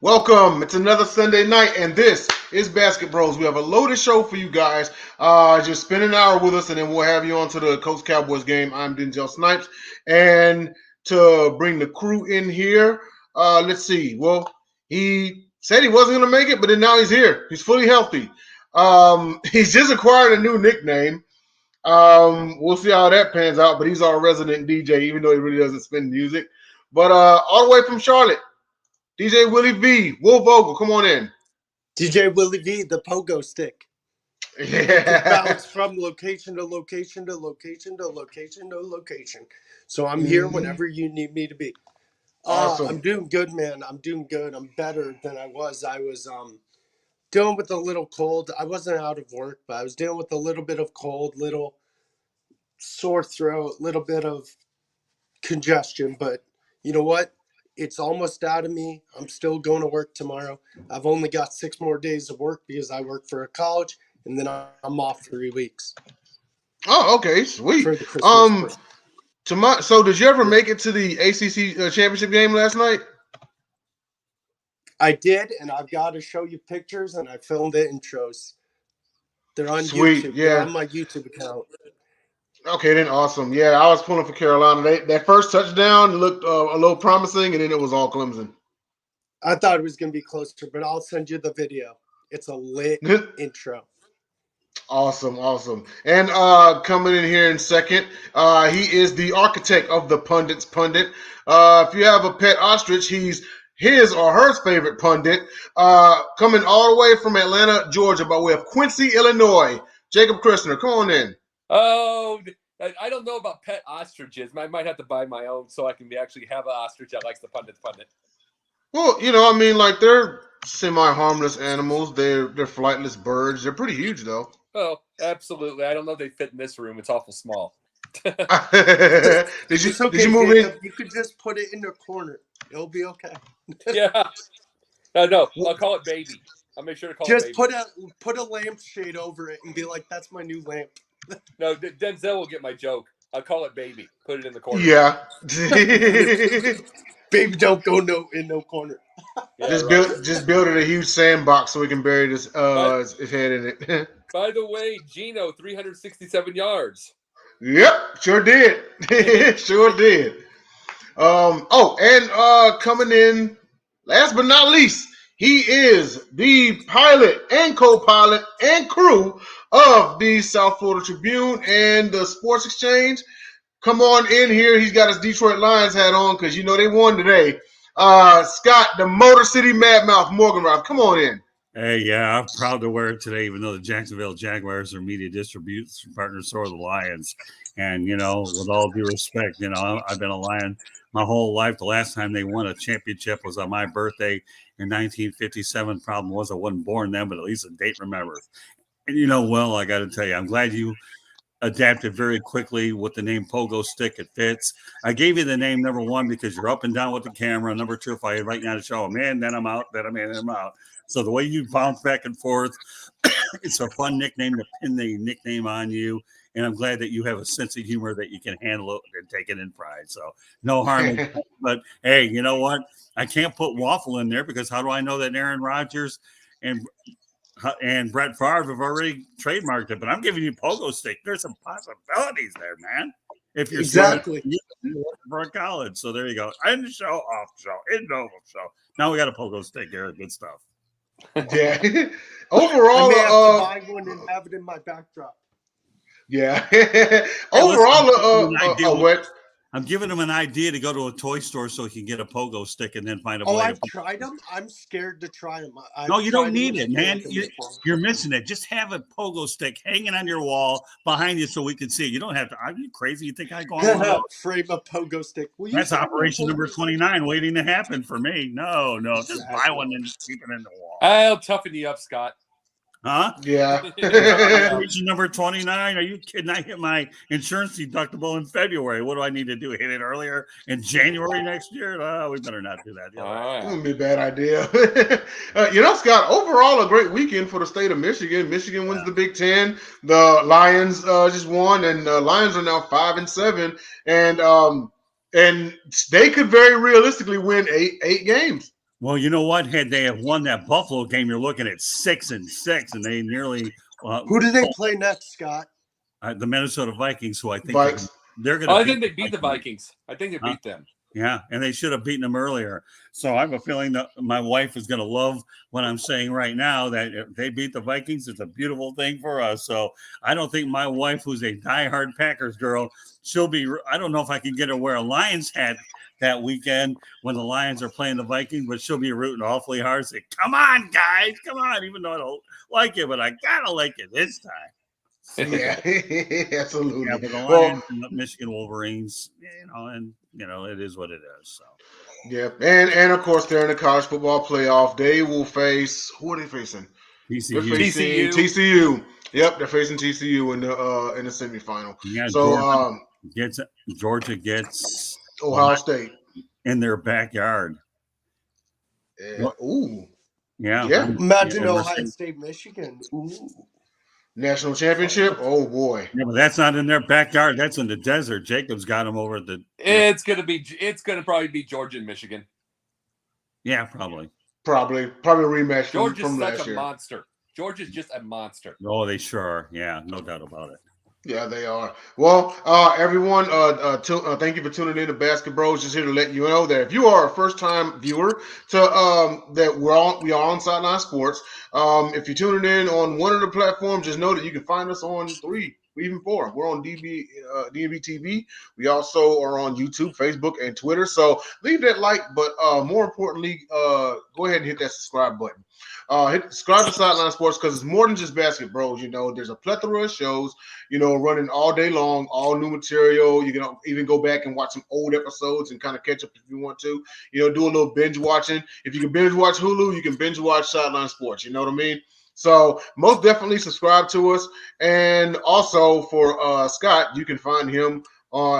Welcome. It's another Sunday night, and this is BasketBros. We have a loaded show for you guys. Just spend an hour with us, and then we'll have you on to the Coach Cowboys game. I'm Denzel Snipes, and to bring the crew in here, let's see. Well, he said he wasn't going to make it, but then now he's here. He's fully healthy. He's just acquired a new nickname. We'll see how that pans out, but he's our resident DJ, even though he really doesn't spin music. But all the way from Charlotte, DJ Willie V, Will Vogel, come on in. DJ Willie V, the pogo stick. Yeah. Bounce from location to location to location to location to location. So I'm here whenever you need me to be. Awesome. I'm doing good, man. I'm doing good. I'm better than I was. I was dealing with a little cold. I wasn't out of work, but I was dealing with a little bit of cold, little sore throat, little bit of congestion. But you know what? It's almost out of me. I'm still going to work tomorrow. I've only got 6 more days of work because I work for a college, and then I'm off 3 weeks. Oh, okay, sweet. For the Christmas break. So did you ever make it to the ACC championship game last night? I did, and I've got to show you pictures, and I filmed the intros. They're on Sweet, YouTube. yeah. They're on my YouTube account. Okay, then awesome. Yeah, I was pulling for Carolina. That first touchdown looked a little promising, and then it was all Clemson. I thought it was going to be closer, but I'll send you the video. It's a lit intro. Awesome. And coming in here in second, he is the architect of the Pundit's Pundit. If you have a pet ostrich, he's his or her favorite pundit. Coming all the way from Atlanta, Georgia, by way of Quincy, Illinois, Jacob Christner. Come on in. Oh, I don't know about pet ostriches. I might have to buy my own so I can actually have an ostrich that likes the Pundit's Pundit. Well, they're semi-harmless animals. They're flightless birds. They're pretty huge, though. Oh, absolutely. I don't know if they fit in this room. It's awful small. Did you move in? You could just put it in the corner. It'll be okay. Yeah. No, I'll call it baby. I'll make sure to call it baby. Just put a lampshade over it and be like, that's my new lamp. No, Denzel will get my joke. I'll call it baby. Put it in the corner. Yeah. Baby don't go in no corner. Yeah, just build it a huge sandbox so we can bury his head in it. By the way, Gino, 367 yards. Yep, sure did. Sure did. Coming in, last but not least, he is the pilot and co-pilot and crew of the South Florida Tribune and the Sports Exchange. Come on in here. He's got his Detroit Lions hat on because they won today. Scott, the Motor City Madmouth Morgonroth. Come on in. Hey, yeah, I'm proud to wear it today, even though the Jacksonville Jaguars are media distribution partners, so are the Lions. And, with all due respect, I've been a Lion my whole life. The last time they won a championship was on my birthday in 1957. Problem was I wasn't born then, but at least a date remembers. And, I got to tell you, I'm glad you adapted very quickly with the name Pogo Stick. It fits. I gave you the name number 1 because you're up and down with the camera. Number 2, if I invite you on the show, man, then I'm out, then I'm in, then I'm out. So the way you bounce back and forth, it's a fun nickname to pin the nickname on you. And I'm glad that you have a sense of humor that you can handle it and take it in pride. So no harm. But, hey, you know what? I can't put waffle in there because how do I know that Aaron Rodgers and Brett Favre have already trademarked it? But I'm giving you Pogo Stick. There's some possibilities there, man. If you're exactly for a college. So there you go. End the show, off the show, end over show. Now we got a Pogo Stick here. Good stuff. Yeah. Overall, I may have to buy one and have it in my backdrop. Yeah. Overall, what? I'm giving him an idea to go to a toy store so he can get a pogo stick and then find a way. I've tried them. I'm scared to try them. No, you don't need it, man. You're missing it. Just have a pogo stick hanging on your wall behind you so we can see it. You don't have to. Are you crazy? You think I go on? Frame a pogo stick. That's operation number 29 waiting to happen for me. No, just buy one and keep it in the wall. I'll toughen you up, Scott. Huh? Yeah. Operation number 29. Are you kidding? I hit my insurance deductible in February. What do I need to do? Hit it earlier in January next year? We better not do that. That wouldn't be a bad idea. Scott, overall a great weekend for the state of Michigan. Michigan wins the Big Ten. The Lions just won, and the Lions are now 5-7. And they could very realistically win eight games. Well, you know what? Had they have won that Buffalo game, you're looking at 6-6, and they nearly Who do they play next, Scott? the Minnesota Vikings, who I think Vikes. they're going Oh, to. I think they beat the Vikings. I think they beat them. Yeah, and they should have beaten them earlier. So I have a feeling that my wife is going to love what I'm saying right now, that if they beat the Vikings, it's a beautiful thing for us. So I don't think my wife, who's a diehard Packers girl, she'll be – I don't know if I can get her to wear a Lions hat that weekend when the Lions are playing the Vikings, but she'll be rooting awfully hard. Say, come on, guys, come on, even though I don't like it, but I got to like it this time. Yeah, absolutely. Yeah, but the Lions and the Michigan Wolverines, it is what it is. So. Yeah, and of course they're in the college football playoff. They will face – who are they facing? TCU. They're facing TCU. Yep, they're facing TCU in the semifinal. Yeah, so Georgia gets Ohio State in their backyard. Ooh. Yeah. Imagine Ohio State, Michigan. Ooh. National championship? Oh boy. Yeah, but that's not in their backyard. That's in the desert. Jacob's got them over at the. It's gonna probably be Georgia and Michigan. Yeah, probably. Probably a rematch from Georgia's last such a year. monster. Georgia's just a monster. Oh, they sure are. Yeah, no doubt about it. Yeah, they are. Well, everyone, thank you for tuning in to BasketBros. Just here to let you know that if you are a first-time viewer that we are on Sideline Sports. If you're tuning in on one of the platforms, just know that you can find us on 3, even 4. We're on DB TV. We also are on YouTube, Facebook, and Twitter. So leave that like, but more importantly, go ahead and hit that subscribe button. Subscribe to Sideline Sports because it's more than just BasketBros. There's a plethora of shows, running all day long, all new material. You can even go back and watch some old episodes and kind of catch up if you want to. Do a little binge watching. If you can binge watch Hulu, you can binge watch Sideline Sports. You know what I mean? So most definitely subscribe to us. And also for Scott, you can find him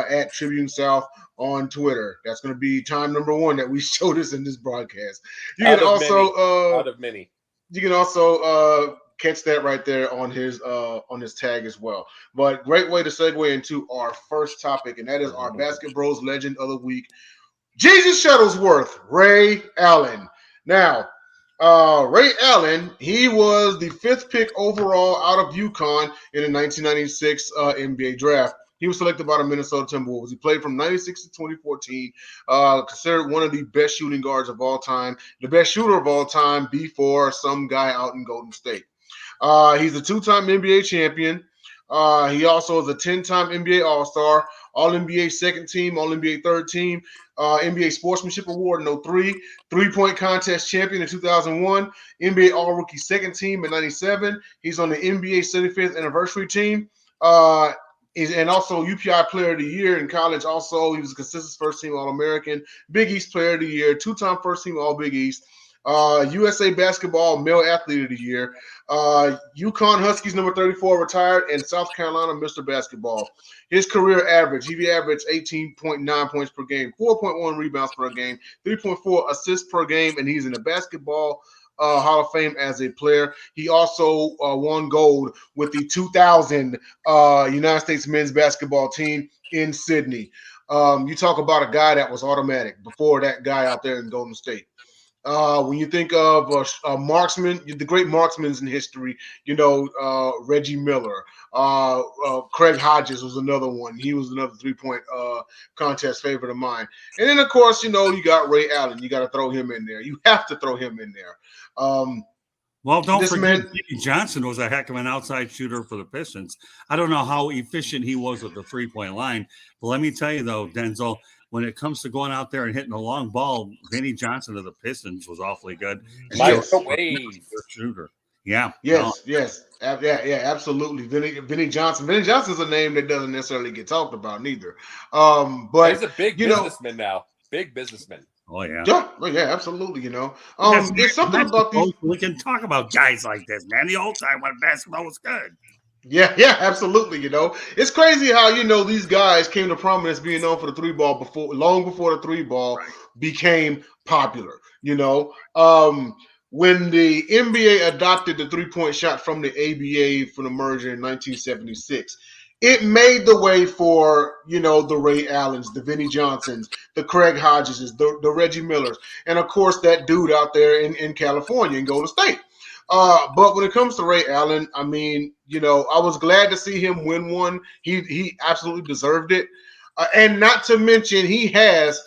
at Tribune South on Twitter. That's going to be time number 1 that we showed us in this broadcast. You can also out of many. You can also catch that right there on his tag as well. But great way to segue into our first topic, and that is our BasketBros Legend of the Week, Jesus Shuttlesworth, Ray Allen. Now, Ray Allen, he was the 5th pick overall out of UConn in the 1996 NBA draft. He was selected by the Minnesota Timberwolves. He played from 96 to 2014, considered one of the best shooting guards of all time, the best shooter of all time before some guy out in Golden State. He's a 2-time NBA champion. He also is a 10-time NBA All-Star, All-NBA second team, All-NBA third team, NBA Sportsmanship Award in 2003, 3-point contest champion in 2001, NBA All-Rookie second team in 97. He's on the NBA 75th anniversary team. And also UPI Player of the Year in college. Also, he was a consistent first-team All-American, Big East Player of the Year, 2-time first-team All-Big East, USA Basketball Male Athlete of the Year, UConn Huskies number 34 retired, and South Carolina Mr. Basketball. His career average, he averaged 18.9 points per game, 4.1 rebounds per game, 3.4 assists per game, and he's in the Basketball Hall of Fame as a player. He also won gold with the 2000 United States men's basketball team in Sydney. You talk about a guy that was automatic before that guy out there in Golden State. When you think of a marksman, the great marksmen in history, Reggie Miller, Craig Hodges was another one. He was another 3-point contest favorite of mine. And then, of course, you got Ray Allen. You got to throw him in there. You have to throw him in there. Well, don't forget, Jimmy Johnson was a heck of an outside shooter for the Pistons. I don't know how efficient he was with the 3-point line, but let me tell you, though, Denzel, when it comes to going out there and hitting a long ball, Vinny Johnson of the Pistons was awfully good. Shooter. Yeah. Yes. Yeah, absolutely. Vinny Johnson. Vinny Johnson's a name that doesn't necessarily get talked about neither. But he's a big businessman now. Big businessman. Oh, yeah. Yeah, absolutely. There's something about these. We can talk about guys like this, man. The old time when basketball was good. Yeah, absolutely. It's crazy how these guys came to prominence being known for the 3-ball long before the 3-ball became popular. When the NBA adopted the 3-point shot from the ABA from the merger in 1976, it made the way for, the Ray Allens, the Vinnie Johnsons, the Craig Hodgeses, the Reggie Millers, and of course that dude out there in California in Golden State. But when it comes to Ray Allen, I mean, I was glad to see him win one. He absolutely deserved it. And not to mention, he has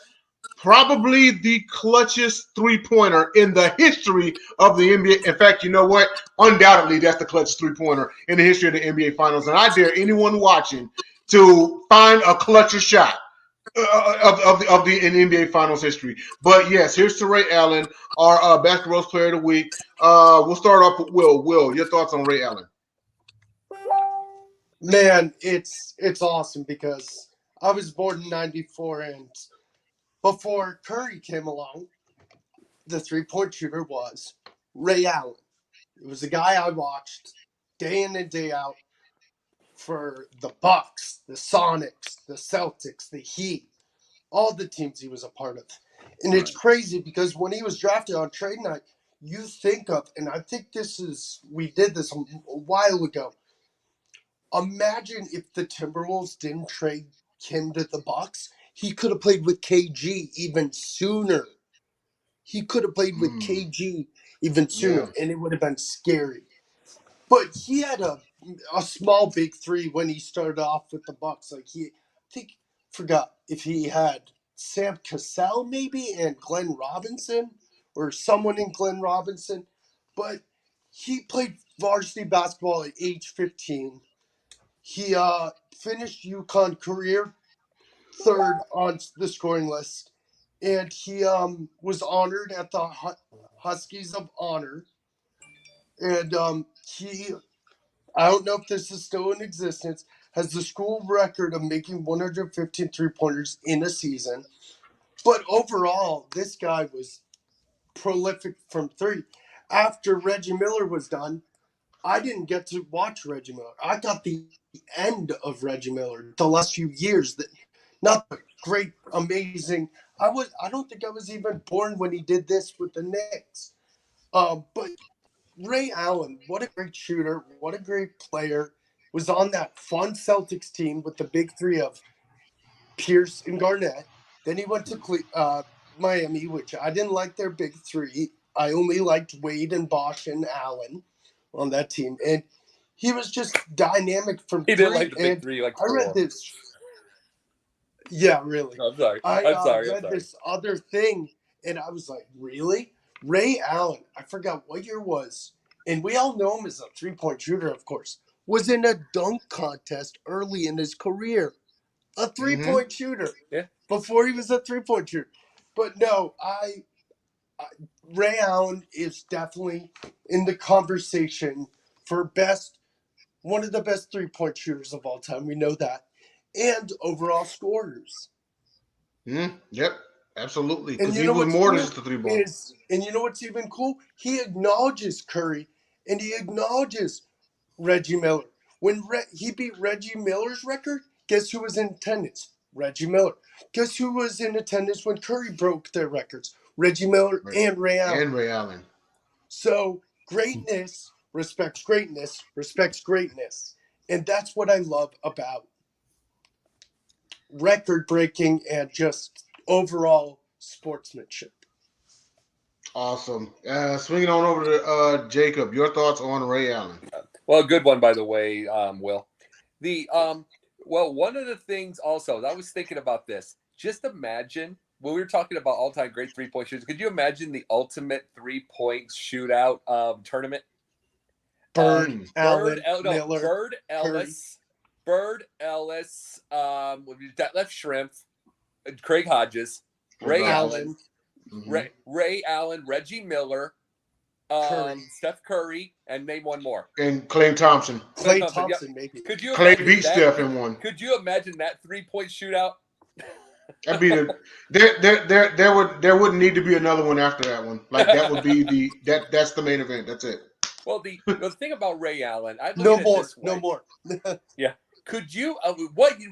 probably the clutchest three-pointer in the history of the NBA. In fact, you know what? Undoubtedly, that's the clutchest three-pointer in the history of the NBA Finals. And I dare anyone watching to find a clutcher shot of the in NBA Finals history. But yes, here's to Ray Allen, our BasketBros Player of the Week. We'll start off with Will. Will, your thoughts on Ray Allen? Man, it's awesome because I was born in '94, and before Curry came along, the three-point shooter was Ray Allen. It was a guy I watched day in and day out for the Bucks, the Sonics, the Celtics, the Heat, all the teams he was a part of. And it's crazy because when he was drafted on trade night, you think of, and I think we did this a while ago. Imagine if the Timberwolves didn't trade him to the Bucks. He could have played with KG even sooner. He could have played with KG even sooner, and it would have been scary. But he had a small big three when he started off with the Bucks. Forgot if he had Sam Cassell maybe and Glenn Robinson or someone in Glenn Robinson. But he played varsity basketball at age 15. He finished UConn career third on the scoring list. And he was honored at the Huskies of Honor. And I don't know if this is still in existence, has the school record of making 115 three-pointers in a season. But overall, this guy was prolific from three. After Reggie Miller was done, I didn't get to watch Reggie Miller. I got the end of Reggie Miller, the last few years. Not the great, amazing. I don't think I was even born when he did this with the Knicks. But Ray Allen, what a great shooter, what a great player. Was on that fun Celtics team with the big three of Pierce and Garnett. Then he went to Miami, which I didn't like their big three. I only liked Wade and Bosch and Allen on that team. And he was just dynamic from He three. didn't like the big three, like I read this. Yeah, really. I'm sorry. I read this other thing, and I was like, really? Ray Allen, I forgot what year it was, and we all know him as a three-point shooter, of course, was in a dunk contest early in his career. A three-point shooter. Yeah. Before he was a three-point shooter. But no, Ray Allen is definitely in the conversation for one of the best three-point shooters of all time. We know that. And overall scorers. Yep, absolutely. And Because he was more than just a three ball. And you know what's even cool? He acknowledges Curry and he acknowledges Reggie Miller. When he beat Reggie Miller's record, guess who was in attendance? Reggie Miller. Guess who was in attendance when Curry broke their records? Reggie Miller and Ray Allen. So greatness respects greatness, respects greatness. And that's what I love about record-breaking and just overall sportsmanship. Awesome. Swinging on over to Jacob. Your thoughts on Ray Allen? Well, good one, by the way, Will. One of the things also, I was thinking about this. Just imagine, when we were talking about all-time great three-point shooters, could you imagine the ultimate three-point shootout tournament? Bird, Allen, Miller, Bird, Ellis, that left Shrimp, Craig Hodges, Ray Allen, Ray Allen, Reggie Miller, Steph Curry, and name one more. And Klay Thompson. Klay Thompson, maybe. Could you Klay beat Steph in one. Could you imagine that three-point shootout? That'd be there wouldn't need to be another one after that one. Like that would be that's the main event. That's it. Well, the thing about Ray Allen, I look no at more, it this way. no more. Yeah. Could you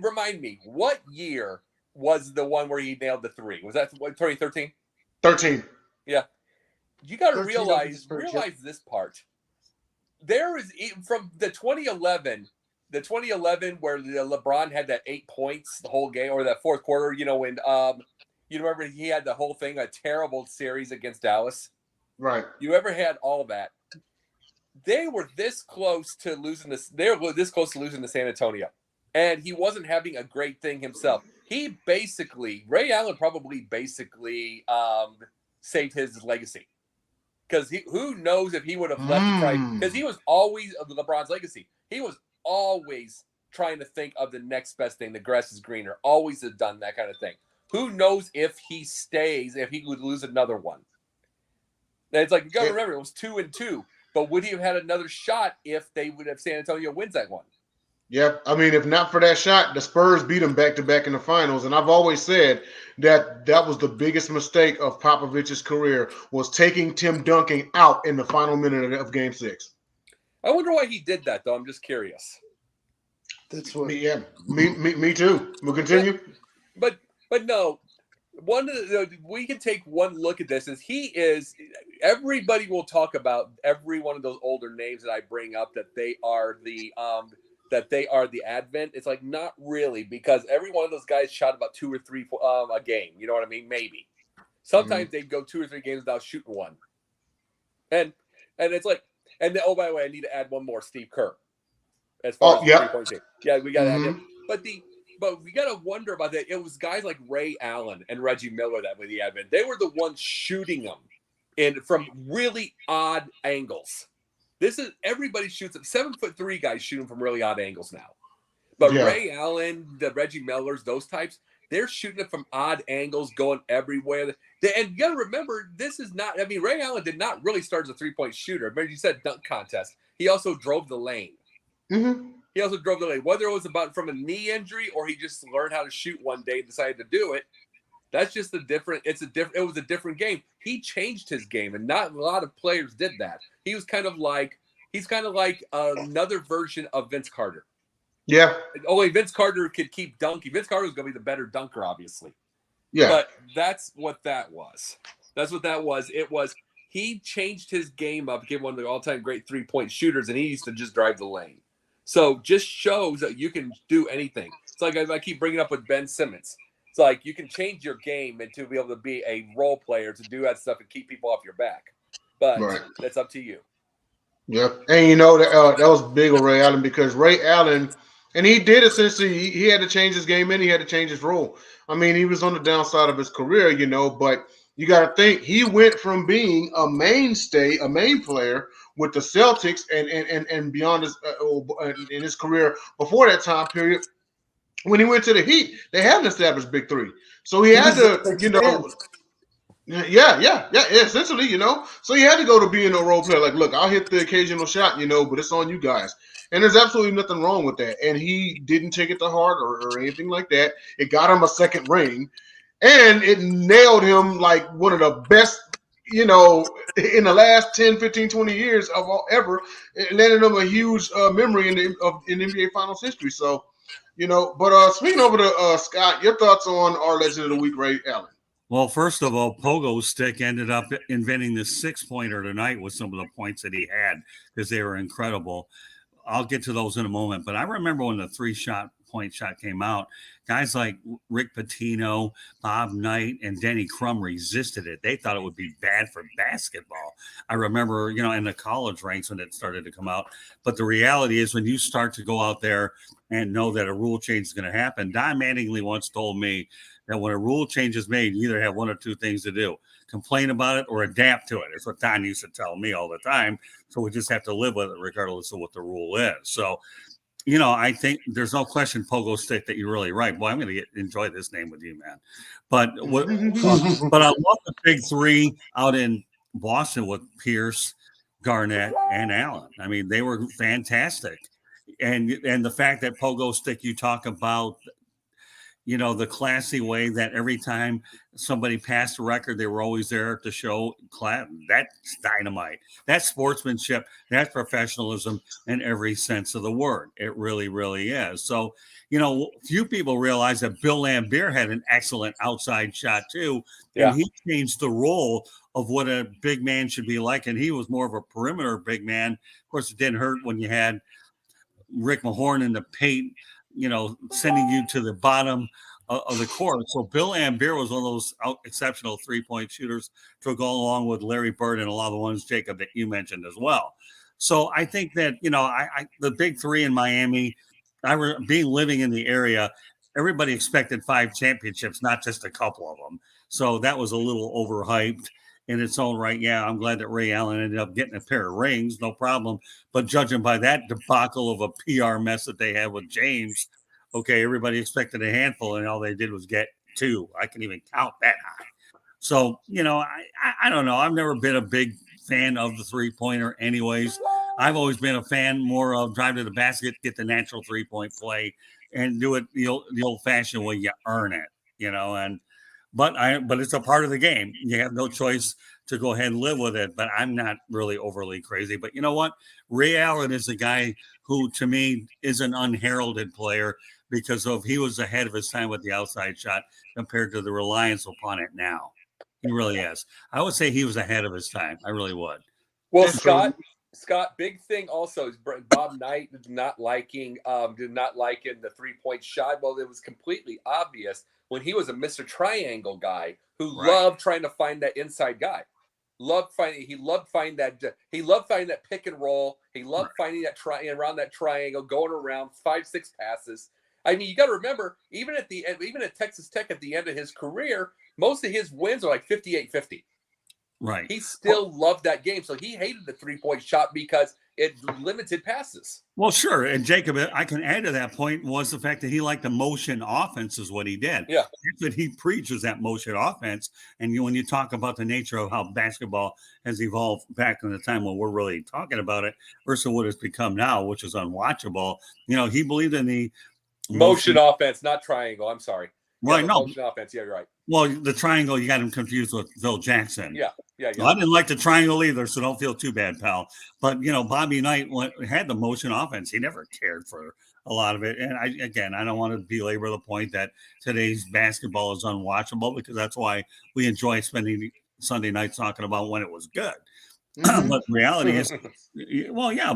remind me what year was the one where he nailed the three? Was that 2013? 13. Yeah. You got to realize this part. There is from the 2011, the 2011 where LeBron had that 8 points the whole game, or that fourth quarter, when you remember he had the whole thing, a terrible series against Dallas. Right. You ever had all that? They were this close to losing this. They were this close to losing to San Antonio, and he wasn't having a great thing himself. Ray Allen probably saved his legacy, because who knows if he would have left to try, because he was always LeBron's legacy. He was always trying to think of the next best thing. The grass is greener. Always has done that kind of thing. Who knows if he stays, if he would lose another one. And it's like, you got to remember, it was 2-2. But would he have had another shot if San Antonio wins that one? Yeah, I mean, if not for that shot, the Spurs beat them back-to-back in the finals. And I've always said that was the biggest mistake of Popovich's career, was taking Tim Duncan out in the final minute of Game 6. I wonder why he did that, though. I'm just curious. That's what. Me too. We'll continue. But no, we can take one look at this. Everybody will talk about every one of those older names that I bring up, that they are the advent. It's like, not really, because every one of those guys shot about 2 or 3 a game. You know what I mean? Maybe. Sometimes they'd go 2 or 3 games without shooting one. And it's like, and oh, by the way, I need to add one more, Steve Kerr. As far as the 3-point game. Yeah, we got to add him. But we got to wonder about that. It was guys like Ray Allen and Reggie Miller that were the advent. They were the ones shooting them from really odd angles. Everybody shoots them. 7'3" guys shooting from really odd angles now. But Ray Allen, the Reggie Millers, those types, they're shooting it from odd angles, going everywhere. And you got to remember, this is not, Ray Allen did not really start as a 3-point shooter. Remember, you said dunk contest. He also drove the lane. Mm-hmm. He also drove the lane. Whether it was from a knee injury or he just learned how to shoot one day and decided to do it, that's just it was a different game. He changed his game, and not a lot of players did that. He's kind of like another version of Vince Carter. Yeah. Only Vince Carter could keep dunking. Vince Carter was going to be the better dunker, obviously. Yeah. But that's what that was. It was, he changed his game up, became one of the all-time great 3-point shooters, and he used to just drive the lane. So just shows that you can do anything. It's like I keep bringing up with Ben Simmons. It's like you can change your game and to be able to be a role player to do that stuff and keep people off your back. But that's up to you. Yeah, and that was big of Ray Allen, because Ray Allen, and he did essentially, he had to change his game and he had to change his role. He was on the downside of his career, but you got to think, he went from being a main player with the Celtics and beyond his in his career before that time period. When he went to the Heat, they had an established big three, so he had to, essentially, so he had to go to being a role player. Like, look, I'll hit the occasional shot, but it's on you guys. And there's absolutely nothing wrong with that. And he didn't take it to heart or anything like that. It got him a second ring, and it nailed him like one of the best, in the last 10, 15, 20 years of all ever. It landed him a huge memory in NBA Finals history. So, but speaking over to Scott, your thoughts on our Legend of the Week, Ray Allen? Well, first of all, Pogo Stick ended up inventing the 6-pointer tonight with some of the points that he had, because they were incredible. I'll get to those in a moment. But I remember when the 3-point shot came out, guys like Rick Pitino, Bob Knight, and Denny Crum resisted it. They thought it would be bad for basketball. I remember, in the college ranks when it started to come out. But the reality is, when you start to go out there and know that a rule change is going to happen, Don Mattingly once told me that when a rule change is made, you either have one or two things to do: complain about it or adapt to it. That's what Don used to tell me all the time. So we just have to live with it regardless of what the rule is. So, I think there's no question, Pogo Stick, that you're really right. Boy, I'm going to enjoy this name with you, man. But I love the big three out in Boston with Pierce, Garnett, and Allen. They were fantastic. And the fact that Pogo Stick, you talk about, the classy way that every time somebody passed a record, they were always there to show class. That's dynamite. That's sportsmanship. That's professionalism in every sense of the word. It really, really is. So, few people realize that Bill Laimbeer had an excellent outside shot too. Yeah. And he changed the role of what a big man should be like. And he was more of a perimeter big man. Of course, it didn't hurt when you had Rick Mahorn in the paint, sending you to the bottom of the court. So Bill Ambier was one of those exceptional 3-point shooters to go along with Larry Bird and a lot of the ones, Jacob, that you mentioned as well. So I think that, the big three in Miami, living in the area, everybody expected 5 championships, not just a couple of them. So that was a little overhyped in its own right. Yeah, I'm glad that Ray Allen ended up getting a pair of rings, no problem. But judging by that debacle of a PR mess that they had with James, okay, everybody expected a handful, and all they did was get 2. I can even count that high. So, I don't know. I've never been a big fan of the 3-pointer anyways. I've always been a fan more of drive to the basket, get the natural 3-point play, and do it the old-fashioned way. You earn it, but it's a part of the game. You have no choice to go ahead and live with it, but I'm not really overly crazy. But you know what? Ray Allen is a guy who, to me, is an unheralded player because he was ahead of his time with the outside shot compared to the reliance upon it now. He really is. I would say he was ahead of his time. I really would. Well, Scott, big thing also is Bob Knight did not liking the 3-point shot. Well, it was completely obvious when he was a Mr. Triangle guy who loved trying to find that inside guy. He loved finding that pick and roll. He loved finding that around that triangle, going around 5-6 passes. I mean, you got to remember, even at Texas Tech at the end of his career, most of his wins are like 58-50. Right. He still loved that game. So he hated the 3-point shot because it limited passes. Well, sure. And Jacob, I can add to that point was the fact that he liked the motion offense is what he did. Yeah. That he preaches that motion offense. And when you talk about the nature of how basketball has evolved back in the time when we're really talking about it versus what it's become now, which is unwatchable, he believed in the motion offense, not triangle. I'm sorry. Right. No. Motion offense. Yeah, you're right. Well, the triangle, you got him confused with Phil Jackson. Yeah. Well, I didn't like the triangle either, so don't feel too bad, pal. But, Bobby Knight had the motion offense. He never cared for a lot of it. And I don't want to belabor the point that today's basketball is unwatchable because that's why we enjoy spending Sunday nights talking about when it was good. Mm-hmm. But the reality is,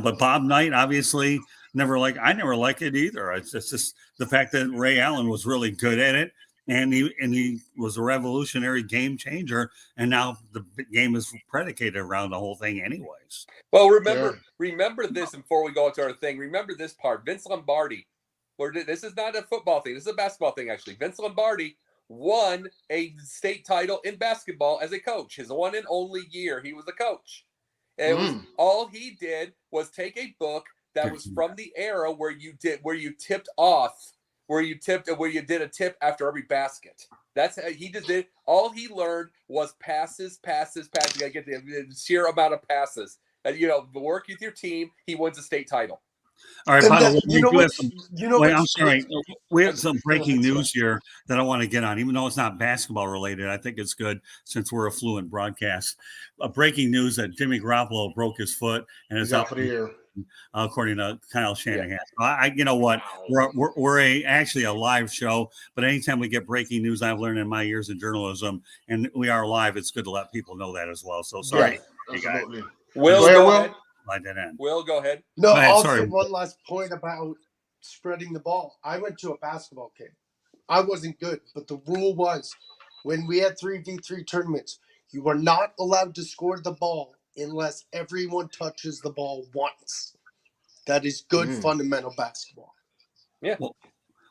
but Bob Knight obviously I never liked it either. It's just the fact that Ray Allen was really good at it. And he was a revolutionary game changer, and now the game is predicated around the whole thing, anyways. Well, remember this before we go into our thing. Remember this part: Vince Lombardi. This is not a football thing. This is a basketball thing, actually. Vince Lombardi won a state title in basketball as a coach. His one and only year he was a coach. And all he did was take a book that was from the era where you did where you did a tip after every basket. That's how he just did. All he learned was passes. You gotta get the sheer amount of passes. And work with your team. He wins a state title. All right, by the way, I'm sorry. We have some breaking news here that I want to get on, even though it's not basketball related. I think it's good since we're a fluent broadcast. Breaking news that Jimmy Garoppolo broke his foot and is out for the year. According to Kyle Shanahan. You know what? We're actually a live show, but anytime we get breaking news, I've learned in my years in journalism, and we are live, it's good to let people know that as well. So sorry. Absolutely. Will, go ahead. Will, go ahead. No, also one last point about spreading the ball. I went to a basketball game. I wasn't good, but the rule was when we had 3v3 tournaments, you were not allowed to score the ball unless everyone touches the ball once. That is good fundamental basketball. Yeah.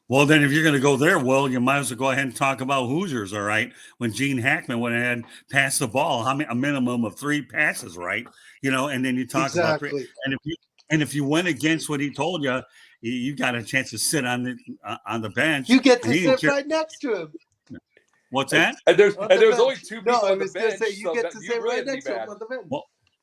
Well, then if you're going to go there, Will, you might as well go ahead and talk about Hoosiers, all right? When Gene Hackman went ahead and passed the ball, a minimum of 3 passes, right? And then you talk about 3. And if you went against what he told you, you got a chance to sit on the bench. You get to sit right next to him. What's that? And there's only 2 people on the bench. You get to sit right next to him on the bench.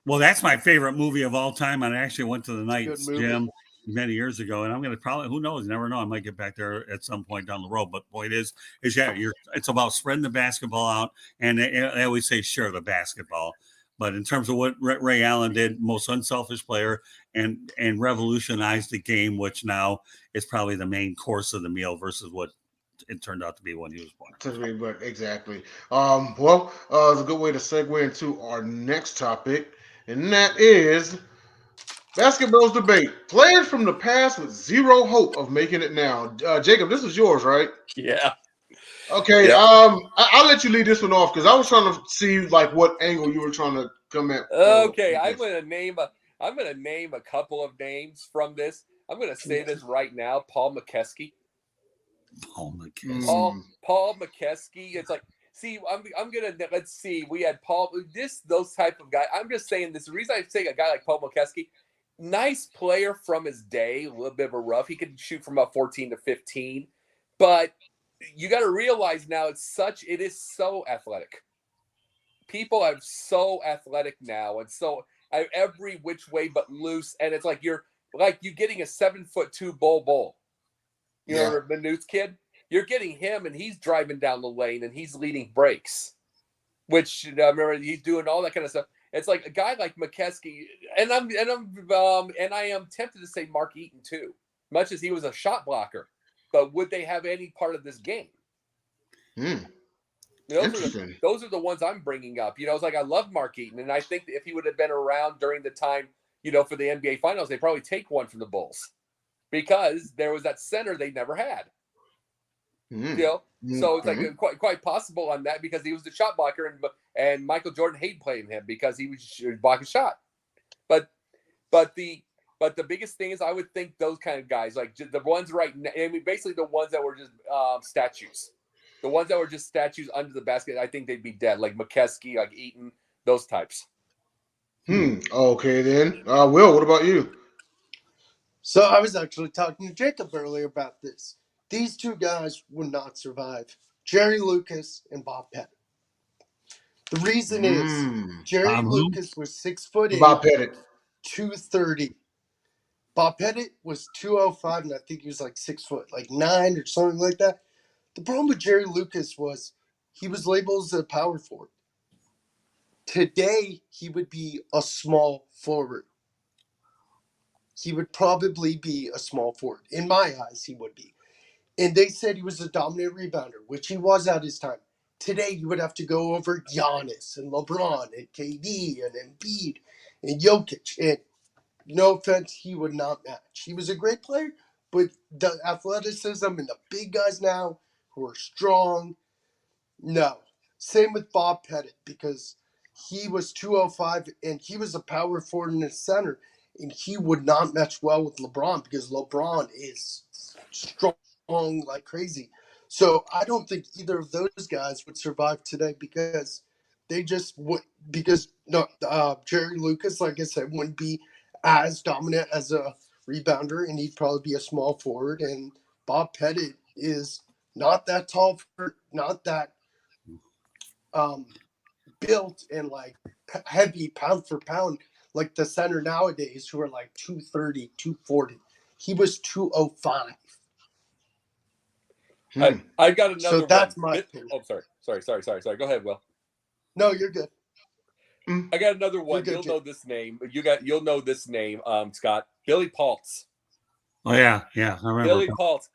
Well, that's my favorite movie of all time. I actually went to the Knights gym many years ago, and I'm going to probably, who knows, never know. I might get back there at some point down the road. But point is it's about spreading the basketball out, and they always say share the basketball. But in terms of what Ray Allen did, most unselfish player, and revolutionized the game, which now is probably the main course of the meal versus what it turned out to be when he was born. Exactly. It's a good way to segue into our next topic, and that is BasketBros debate. Players from the past with zero hope of making it now. Jacob, this is yours, right? Yeah. Okay. Yep. I'll let you lead this one off because I was trying to see like what angle you were trying to come at. Okay, I'm This. gonna name a couple of names from this. I'm gonna say this right now. Paul McKeskey. Oh my goodness. Paul McKeskey. It's like, see, I'm gonna let's see. We had Paul. Those type of guy. I'm just saying this. The reason I say a guy like Paul McKeskey, nice player from his day, a little bit of a rough. He could shoot from about 14 to 15, but you got to realize now it is so athletic. People are so athletic now, and so every which way but loose, and it's like you're getting a 7'2" bull. You know, Manute's kid. You're getting him, and he's driving down the lane, and he's leading breaks, which remember he's doing all that kind of stuff. It's like a guy like McKeskey, and I am tempted to say Mark Eaton too, much as he was a shot blocker, but would they have any part of this game? Those are the ones I'm bringing up. You know, it's like I love Mark Eaton, and I think that if he would have been around during the time, you know, for the NBA Finals, they'd probably take one from the Bulls because there was that center they never had. You know, so it's like quite possible on that because he was the shot blocker, and Michael Jordan hated playing him because he would block a shot. But the biggest thing is I would think those kind of guys, like the ones right now, I mean, basically the ones that were just statues. The ones that were just statues under the basket, I think they'd be dead, like McKeskey, like Eaton, those types. Okay, then. Will, what about you? So I was actually talking to Jacob earlier about this. These two guys would not survive. Jerry Lucas and Bob Pettit. The reason is Jerry Lucas was 6'8", Bob Pettit, 230. Bob Pettit was 205, and I think he was like 6'9" or something like that. The problem with Jerry Lucas was he was labeled as a power forward. Today, he would be a small forward. He would probably be a small forward. In my eyes, he would be. And they said he was a dominant rebounder, which he was at his time. Today, you would have to go over Giannis and LeBron and KD and Embiid and Jokic. And no offense, he would not match. He was a great player, but the athleticism and the big guys now who are strong, no. Same with Bob Pettit because he was 205 and he was a power forward in the center, and he would not match well with LeBron because LeBron is strong like crazy. So I don't think either of those guys would survive today because they just would. Because Jerry Lucas, like I said, wouldn't be as dominant as a rebounder, and he'd probably be a small forward. And Bob Pettit is not that tall, not that built and like heavy pound for pound like the center nowadays who are like 230, 240. He was 205. I got another so that's my opinion. Oh, sorry. Go ahead, Will. No, you're good. I got another one. You'll know this name. You'll know this name, Scott. Billy Paltz. Oh yeah, I remember Billy Paltz.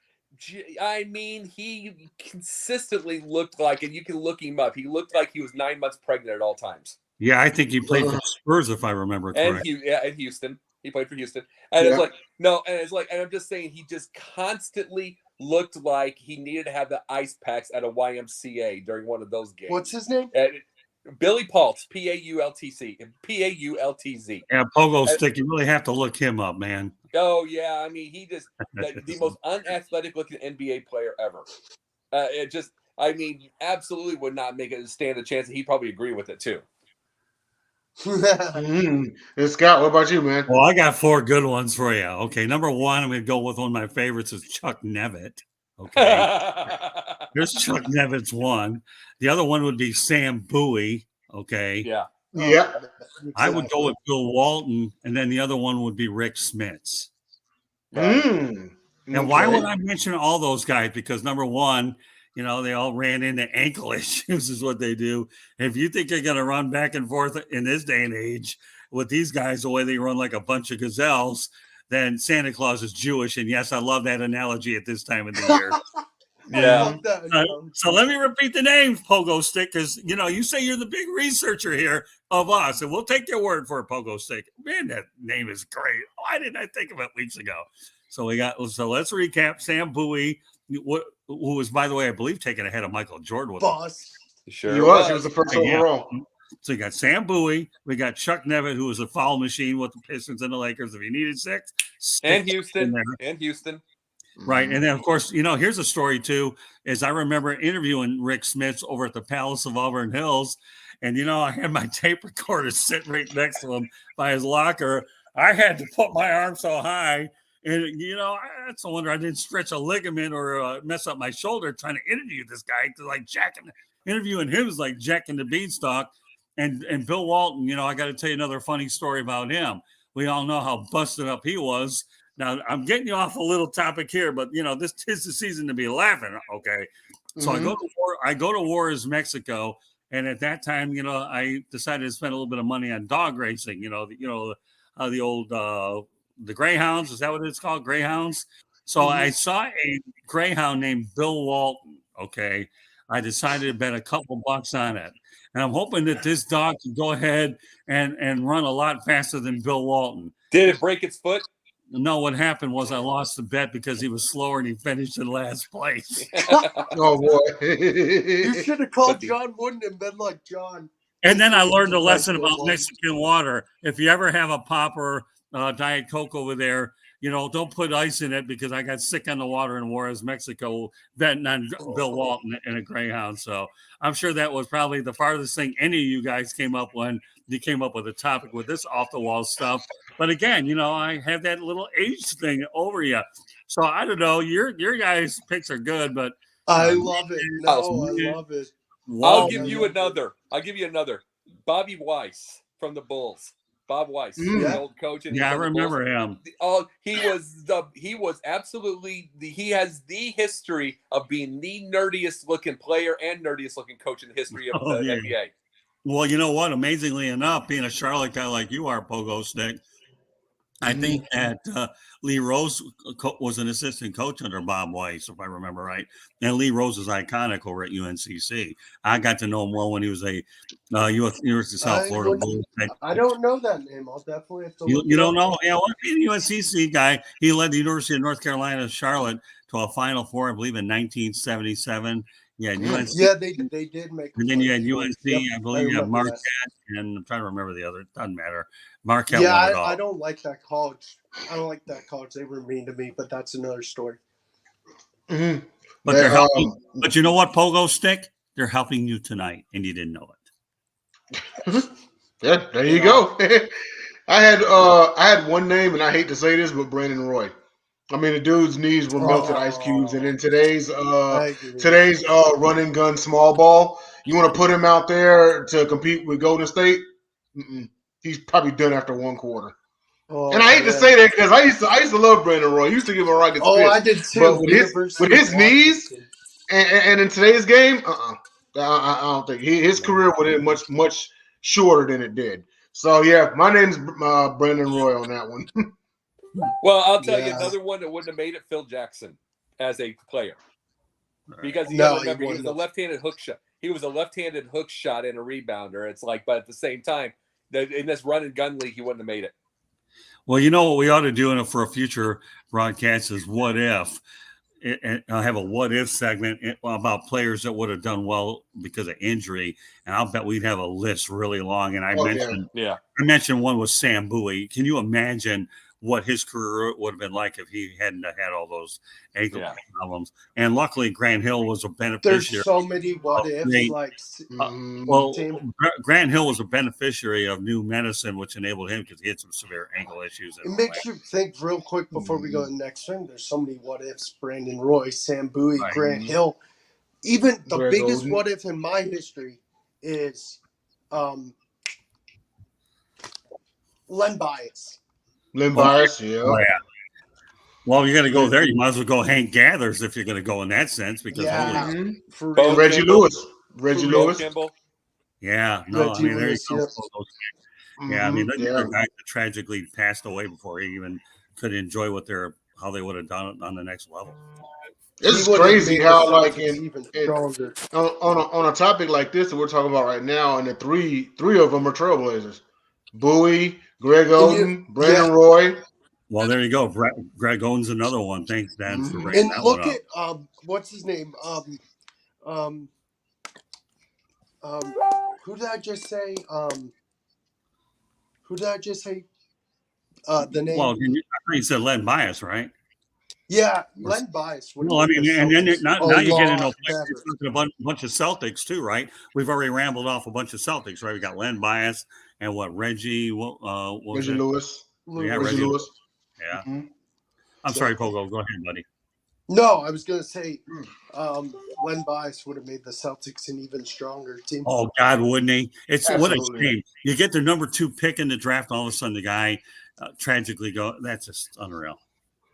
I mean, he consistently looked like, and you can look him up. He looked like he was 9 months pregnant at all times. Yeah, I think he played for Spurs, if I remember correctly. And Houston. He played for Houston. And it's like, no, and it's like, and I'm just saying, he just constantly looked like he needed to have the ice packs at a YMCA during one of those games. What's his name? Billy Paltz, Paultz. Paultz. Yeah, Pogo Stick. You really have to look him up, man. Oh, yeah. I mean, he just, the most unathletic looking NBA player ever. Absolutely would not make it stand a chance. He'd probably agree with it, too. And Scott, what about you, man? Well, I got 4 good ones for you. Okay, number 1, I'm going to go with one of my favorites is Chuck Nevitt. Okay, there's Chuck Nevitt's one. The other one would be Sam Bowie. Okay, yeah. I would go with Bill Walton, and then the other one would be Rick Smits. And why would I mention all those guys? Because number 1, you know, they all ran into ankle issues is what they do. If you think you're going to run back and forth in this day and age with these guys, the way they run like a bunch of gazelles, then Santa Claus is Jewish. And yes, I love that analogy at this time of the year. I Yeah. love that. So let me repeat the names, Pogo Stick, because you say you're the big researcher here of us, and we'll take your word for it, Pogo Stick. Man, that name is great. Why didn't I think of it weeks ago? So let's recap. Sam Bowie, who was, by the way, I believe taken ahead of Michael Jordan with Boss. Sure He was the first Yeah. overall. So you got Sam Bowie, we got Chuck Nevitt, who was a foul machine with the Pistons and the Lakers. If you needed six, And stick in Houston. there. Right. And then, of course, here's a story, too, is I remember interviewing Rick Smits over at the Palace of Auburn Hills. And, I had my tape recorder sitting right next to him by his locker. I had to put my arm so high. And, that's a wonder I didn't stretch a ligament or mess up my shoulder trying to interview this guy. Because, interviewing him is like Jack and the Beanstalk. And Bill Walton, I got to tell you another funny story about him. We all know how busted up he was. Now, I'm getting you off a little topic here, but, this is the season to be laughing, okay? So I go to Juarez, Mexico, and at that time, I decided to spend a little bit of money on dog racing, the old the Greyhounds. Is that what it's called? Greyhounds? So I saw a Greyhound named Bill Walton, okay? I decided to bet a couple bucks on it. And I'm hoping that this dog can go ahead and run a lot faster than Bill Walton. Did it break its foot? No, what happened was I lost the bet because he was slower and he finished in last place. Oh, boy. You should have called John Wooden and been like, John. And then I learned a lesson about Mexican water. If you ever have a pop or Diet Coke over there, don't put ice in it because I got sick on the water in Juarez, Mexico, betting on Bill Walton in a Greyhound. So I'm sure that was probably the farthest thing any of you guys came up when you came up with a topic with this off the wall stuff. But again, I have that little age thing over you. So I don't know. Your guys' picks are good, but I love it. No, I love it. I'll give you another. Bobby Weiss from the Bulls. Bob Weiss, the old coach. I remember him. He was absolutely he has the history of being the nerdiest looking player and nerdiest looking coach in the history of the NBA. Well, you know what? Amazingly enough, being a Charlotte guy like you are, Pogo Stick, I think that Lee Rose was an assistant coach under Bob Weiss, if I remember right. And Lee Rose is iconic over at UNCC. I got to know him well when he was a University of South Florida Bulls. I don't know that name. I'll definitely have to look You don't know? Yeah, well, being a UNCC guy, he led the University of North Carolina, Charlotte, to a Final Four, I believe, in 1977. Yeah, UNC. Yeah, they did make. And then you had UNC, yep, I believe you had Marquette, and I'm trying to remember the other. It doesn't matter. Marquette yeah, won it all. I don't like that college. I don't like that college. They were mean to me, but that's another story. Mm-hmm. But they're helping. But you know what, Pogo Stick? They're helping you tonight, and you didn't know it. Yeah, there you go. I had one name, and I hate to say this, but Brandon Roy. I mean, the dude's knees were melted ice cubes, and in today's run and gun small ball, you want to put him out there to compete with Golden State? He's probably done after one quarter. And I hate to say that because I used to love Brandon Roy. He used to give a rocket spit. I did too. But with his knees and in today's game, I don't think his career would have been much shorter than it did. So yeah, my name's Brandon Roy on that one. Well, I'll tell you another one that wouldn't have made it, Phil Jackson as a player. Because you remember, he was a left-handed hook shot. He was a left-handed hook shot and a rebounder. It's like, but at the same time, in this run and gun league, he wouldn't have made it. Well, you know what we ought to do for a future broadcast is what if. And I'll have a what if segment about players that would have done well because of injury. And I'll bet we'd have a list really long. And I mentioned one was Sam Bowie. Can you imagine what his career would have been like if he hadn't had all those ankle problems? And luckily, Grant Hill was a beneficiary. There's so many what ifs. Grant Hill was a beneficiary of new medicine, which enabled him because he had some severe ankle issues. It makes you think real quick before we go to the next thing. There's so many what ifs: Brandon Roy, Sam Bowie, Grant Hill. Even the biggest what if in my history is Len Bias. Len Bias, Well, you're going to go there. You might as well go Hank Gathers if you're going to go in that sense. Because Reggie Lewis. Kimball. Yeah, no, I mean, there you go. Yeah, I mean, those are guys that tragically passed away before he even could enjoy how they would have done it on the next level. This He is would have crazy made the how like Celtics even stronger. on a topic like this that we're talking about right now, and the three of them are Trailblazers: Bowie, Greg And you, Oden, yeah, Brandon Roy. Well, there you go. Greg owns another one. Thanks, Dan, for Mhm. bringing and that one look up. at what's his name? Um, um, who did I just say? Who did I just say? The Well, name? I thought you said Len Bias, right? Yeah, Or, Len Bias would have well, I made the mean, and then Celtics a now you get into lot better. a bunch of Celtics too, right? We've already rambled off a bunch of Celtics, right? We got Len Bias and what Reggie? What was Reggie it? Lewis. Yeah, Lewis. Reggie Reggie. Lewis. Yeah. Mm-hmm. I'm sorry, Exactly. Pogo. Go ahead, buddy. No, I was gonna say, Len Bias would have made the Celtics an even stronger team. Oh God, wouldn't he? It's what a Absolutely. shame. You get the number 2 pick in the draft, all of a sudden the guy tragically go. That's just unreal.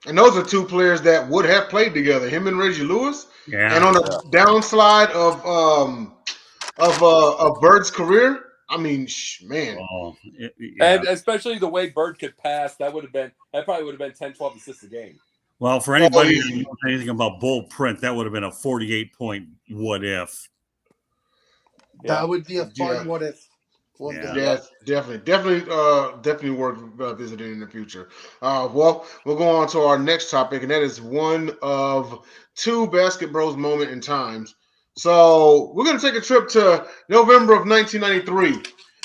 And those are two players that would have played together, him and Reggie Lewis. And Yeah. on the downslide of Bird's career, I mean, man. Oh, yeah. And especially the way Bird could pass, that probably would have been 10, 12 assists a game. Well, for Oh, anybody that easy. knows anything about bull print, that would have been a 48-point what if. Yeah. That would be a fun Yeah. what if. One Yeah. day. Yes, definitely worth visiting in the future. Well, we'll go on to our next topic, and that is one of two BasketBros moment in times. So we're going to take a trip to November of 1993.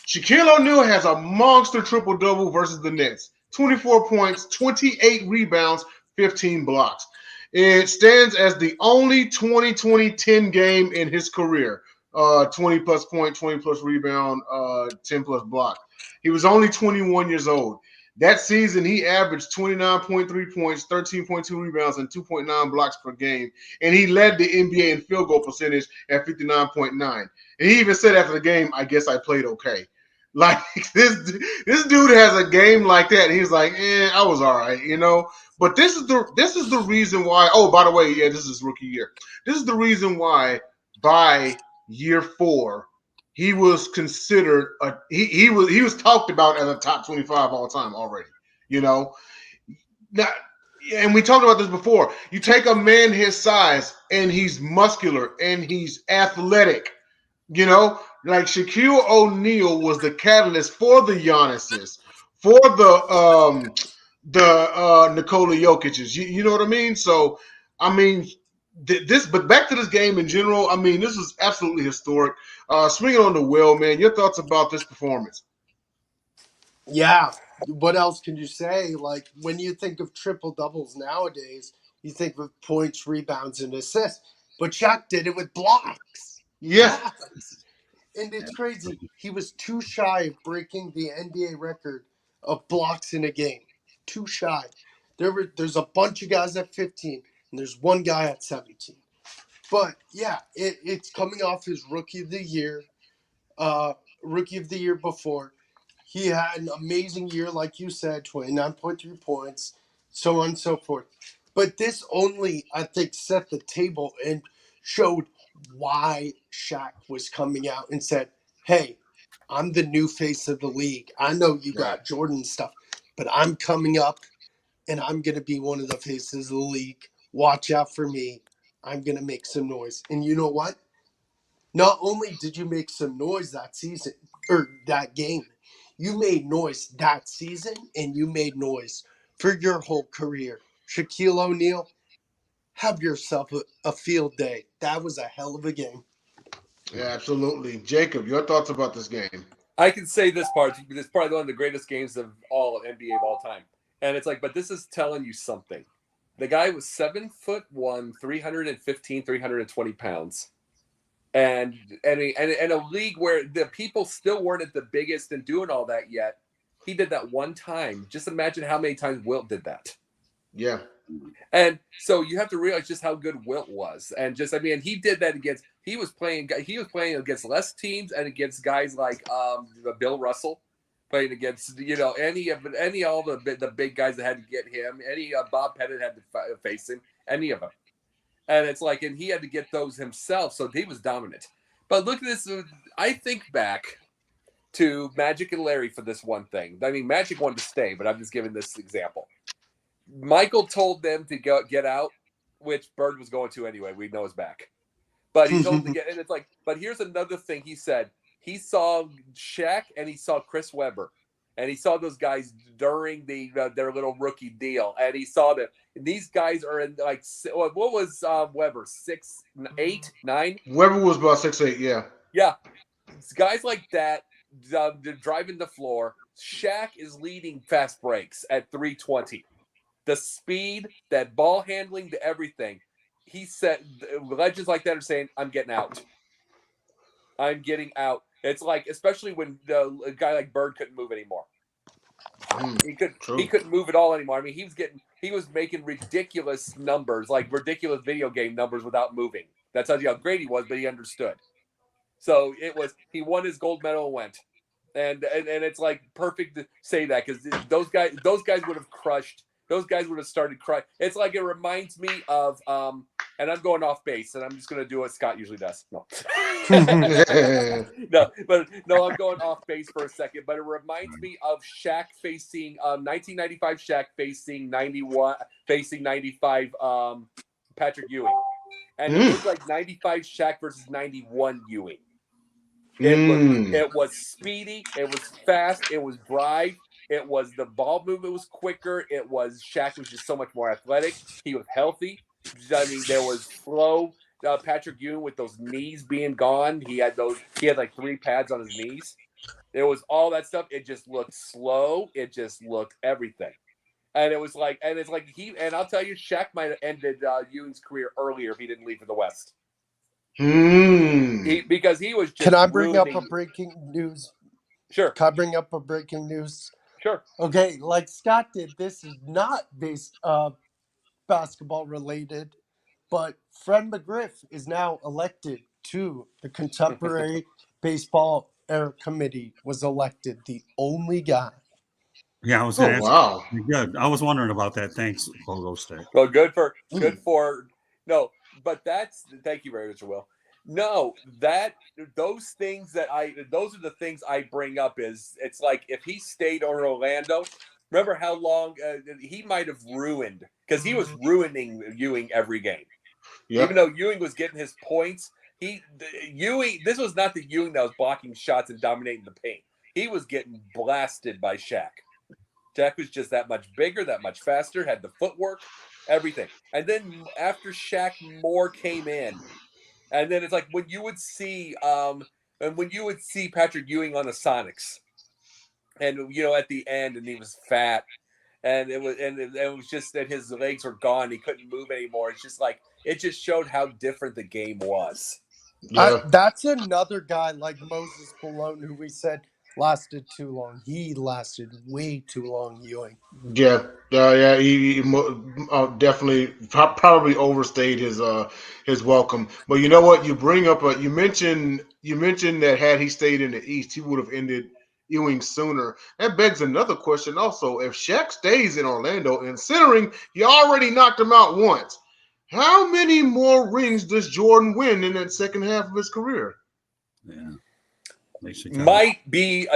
Shaquille O'Neal has a monster triple-double versus the Nets. 24 points, 28 rebounds, 15 blocks. It stands as the only 20-20-10 game in his career. 20 plus point, 20 plus rebound, 10 plus block. He was only 21 years old. That season, he averaged 29.3 points, 13.2 rebounds, and 2.9 blocks per game. And he led the NBA in field goal percentage at 59.9. And he even said after the game, I guess I played okay. Like this dude has a game like that. And he's like, I was all right, you know. But this is the reason why. Oh, by the way, yeah, this is rookie year. This is the reason why by year 4, he was considered he was talked about as a top 25 all time already. You know, now, and we talked about this before. You take a man his size, and he's muscular and he's athletic. You know, like Shaquille O'Neal was the catalyst for the Giannis's, for the Nikola Jokic's. You know what I mean? So, I mean, but back to this game in general. I mean, this was absolutely historic. Swinging on the Will, man. Your thoughts about this performance? Yeah. What else can you say? Like when you think of triple doubles nowadays, you think of points, rebounds, and assists. But Shaq did it with blocks. Yeah, Blocks. And it's crazy. He was too shy of breaking the NBA record of blocks in a game. Too shy. There's a bunch of guys at 15, and there's one guy at 17. But yeah, it's coming off his rookie of the year, rookie of the year before. He had an amazing year, like you said, 29.3 points, so on and so forth. But this only, I think, set the table and showed why Shaq was coming out and said, hey, I'm the new face of the league. I know you right. got Jordan stuff, but I'm coming up and I'm going to be one of the faces of the league. Watch out for me. I'm going to make some noise. And you know what? Not only did you make some noise that season or that game, you made noise that season and you made noise for your whole career. Shaquille O'Neal, have yourself a field day. That was a hell of a game. Yeah, absolutely. Jacob, your thoughts about this game? I can say this part. It's probably one of the greatest games of all NBA of all time. And it's like, but this is telling you something. The guy was 7'1", 315, 320 pounds. And a league where the people still weren't at the biggest and doing all that yet. He did that one time. Just imagine how many times Wilt did that. Yeah. And so you have to realize just how good Wilt was. And just, I mean, he did that against, he was playing against less teams and against guys like Bill Russell, playing against, all the big guys that had to get him, Bob Pettit had to face him, any of them. And it's like, and he had to get those himself. So he was dominant. But look at this. I think back to Magic and Larry for this one thing. I mean, Magic wanted to stay, but I'm just giving this example. Michael told them to get out, which Bird was going to anyway. We know is back. But he told him to get, and it's like, but here's another thing he said. He saw Shaq and he saw Chris Webber. And he saw those guys during their little rookie deal. And he saw that these guys are in like, what was Webber, 6, 8, 9? Webber was about 6'8", yeah. Yeah. It's guys like that, they're driving the floor. Shaq is leading fast breaks at 320. The speed, that ball handling, the everything. He said, legends like that are saying, I'm getting out. I'm getting out. It's like, especially when a guy like Bird couldn't move anymore. He couldn't move at all anymore. I mean, he was making ridiculous numbers, like ridiculous video game numbers without moving. That's how great he was, but he understood. So he won his gold medal and went. And it's like perfect to say that, because those guys would have crushed. Those guys would have started crying. It's like, it reminds me of, and I'm going off base, and I'm just going to do what Scott usually does. No. No, I'm going off base for a second, but it reminds me of Shaq facing 1995 Shaq facing 95 Patrick Ewing. And it looked like 95 Shaq versus 91 Ewing. It was speedy, it was fast, it was drive. It was the ball movement was quicker. It was Shaq was just so much more athletic. He was healthy. I mean, there was flow. Patrick Ewing with those knees being gone. He had like 3 pads on his knees. There was all that stuff. It just looked slow. It just looked everything. And it's like I'll tell you, Shaq might have ended Ewing's career earlier if he didn't leave for the West. Because he was just. Can I bring up a breaking news? Sure. Can I bring up a breaking news? Sure. Okay, like Scott did, this is not basketball related, but Fred McGriff is now elected to the Contemporary Baseball Era Committee. Was elected, the only guy. Yeah, I was wow. Good. I was wondering about that. Thanks, Logo Stick. Well, good for no, but thank you very much, Will. No, those are the things I bring up. It's like, if he stayed on Orlando, remember how long he might have ruined, because he was ruining Ewing every game. Yep. Even though Ewing was getting his points, this was not the Ewing that was blocking shots and dominating the paint. He was getting blasted by Shaq. Shaq was just that much bigger, that much faster, had the footwork, everything. And then after Shaq, Moore came in. And then it's like when you would see Patrick Ewing on the Sonics, and at the end, and he was fat, and it was just that his legs were gone, he couldn't move anymore. It's just like, it just showed how different the game was. Yeah. That's another guy like Moses Malone, who we said lasted too long. He lasted way too long, Ewing. Yeah. He definitely probably overstayed his welcome. But you know what? You bring up you mentioned that had he stayed in the East, he would have ended Ewing sooner. That begs another question also. If Shaq stays in Orlando, considering he already knocked him out once, how many more rings does Jordan win in that second half of his career? Yeah. Might be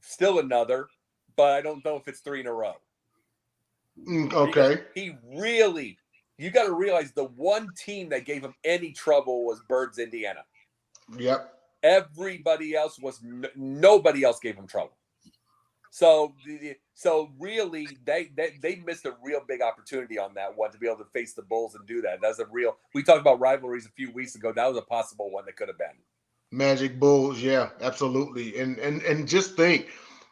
still another, but I don't know if it's 3 in a row. Okay. Because you got to realize, the one team that gave him any trouble was Bird's Indiana. Yep. Everybody else nobody else gave him trouble. So really, they missed a real big opportunity on that one to be able to face the Bulls and do that. That's we talked about rivalries a few weeks ago. That was a possible one that could have been. Magic Bulls, yeah, absolutely. And just think,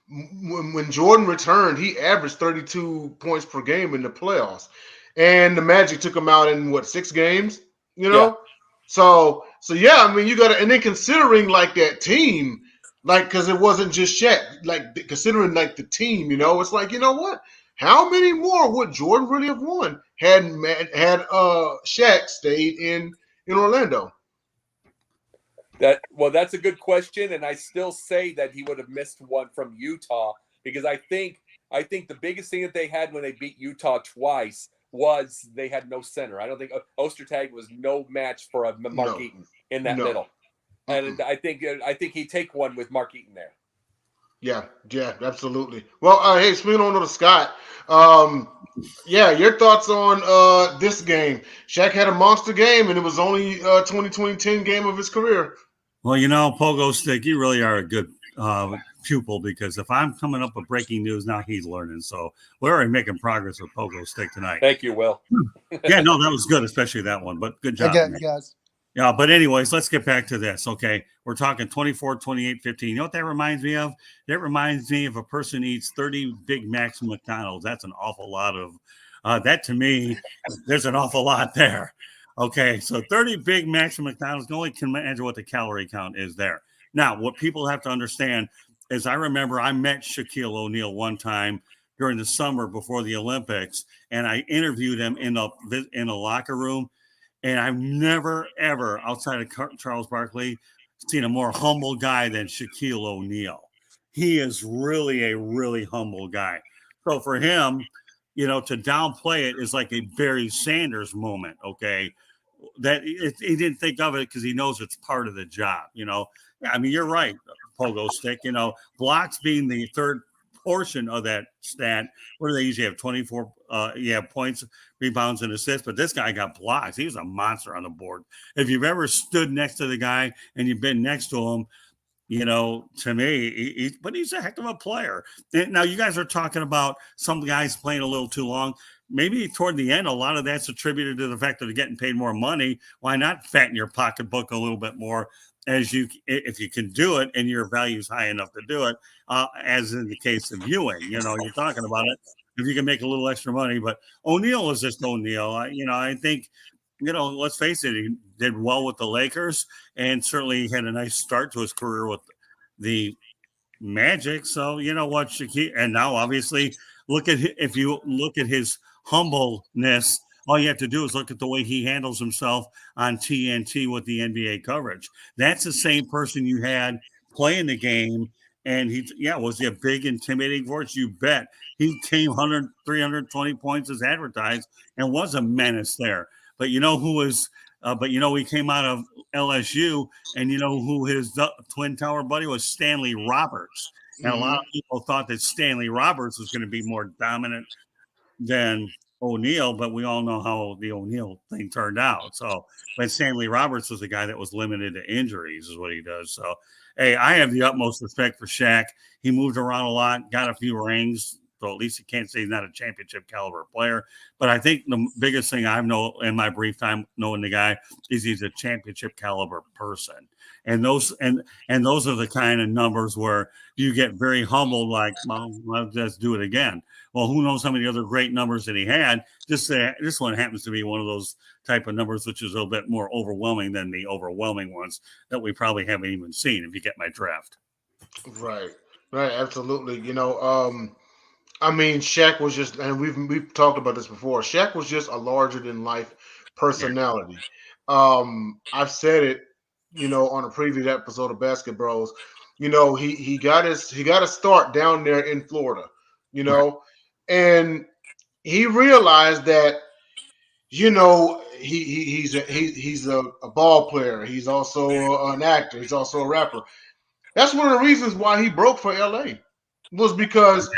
when Jordan returned, he averaged 32 points per game in the playoffs, and the Magic took him out in 6 games? Yeah. So yeah, I mean, you got to, and then considering like that team, like, because it wasn't just Shaq, like considering like the team, it's like, you know what? How many more would Jordan really have won had Shaq stayed in Orlando? That's a good question, and I still say that he would have missed one from Utah, because I think the biggest thing that they had when they beat Utah twice was they had no center. I don't think Ostertag was no match for a Mark Eaton in that middle, and I think he'd take one with Mark Eaton there. Yeah, absolutely. Well, hey, speaking on to Scott, Yeah, your thoughts on this game? Shaq had a monster game, and it was only 2010 game of his career. Well, Pogo Stick, you really are a good pupil because if I'm coming up with breaking news, now he's learning. So we're already making progress with Pogo Stick tonight. Thank you, Will. Yeah, no, that was good, especially that one. But good job. Again, guys. Yeah, but anyways, let's get back to this. Okay, we're talking 24, 28, 15. You know what that reminds me of? That reminds me of a person eats 30 Big Macs from McDonald's. That's an awful lot of that to me. There's an awful lot there. Okay, so 30 Big Macs from McDonald's. You only can imagine what the calorie count is there. Now, what people have to understand is I remember I met Shaquille O'Neal one time during the summer before the Olympics, and I interviewed him in a locker room. And I've never, ever, outside of Charles Barkley, seen a more humble guy than Shaquille O'Neal. He is really a really humble guy. So for him, to downplay it is like a Barry Sanders moment, okay? He didn't think of it because he knows it's part of the job, I mean, you're right, Pogo Stick. Blocks being the third portion of that stat. What do they usually have? 24 points, rebounds, and assists. But this guy got blocks. He was a monster on the board. If you've ever stood next to the guy and you've been next to him, to me, but he's a heck of a player. And now you guys are talking about some guys playing a little too long. Maybe toward the end, a lot of that's attributed to the fact that they're getting paid more money. Why not fatten your pocketbook a little bit more if you can do it and your value is high enough to do it, as in the case of Ewing, you're talking about it. If you can make a little extra money, but O'Neal is just O'Neal. I think, let's face it, he did well with the Lakers and certainly had a nice start to his career with the Magic. So you know what, Shaquille, and now obviously if you look at his humbleness. All you have to do is look at the way he handles himself on TNT with the NBA coverage. That's the same person you had playing the game. And was he a big, intimidating force? You bet. He came 100, 320 points as advertised and was a menace there. But he came out of LSU, and who his Twin Tower buddy was? Stanley Roberts. And a lot of people thought that Stanley Roberts was going to be more dominant than O'Neal, but we all know how the O'Neal thing turned out. So, but Stanley Roberts was a guy that was limited to injuries, is what he does. So, hey, I have the utmost respect for Shaq. He moved around a lot, got a few rings, so at least you can't say he's not a championship caliber player. But I think the biggest thing I've known in my brief time knowing the guy is he's a championship caliber person. And those are the kind of numbers where you get very humbled, like, well, let's do it again. Well, who knows how many other great numbers that he had. This one happens to be one of those type of numbers, which is a little bit more overwhelming than the overwhelming ones that we probably haven't even seen, if you get my draft. Right, absolutely. I mean, Shaq was just, and we've talked about this before. Shaq was just a larger than life personality. I've said it, on a previous episode of BasketBros. He got his start down there in Florida. And he realized that, he's a ball player. He's also an actor. He's also a rapper. That's one of the reasons why he broke for LA, was because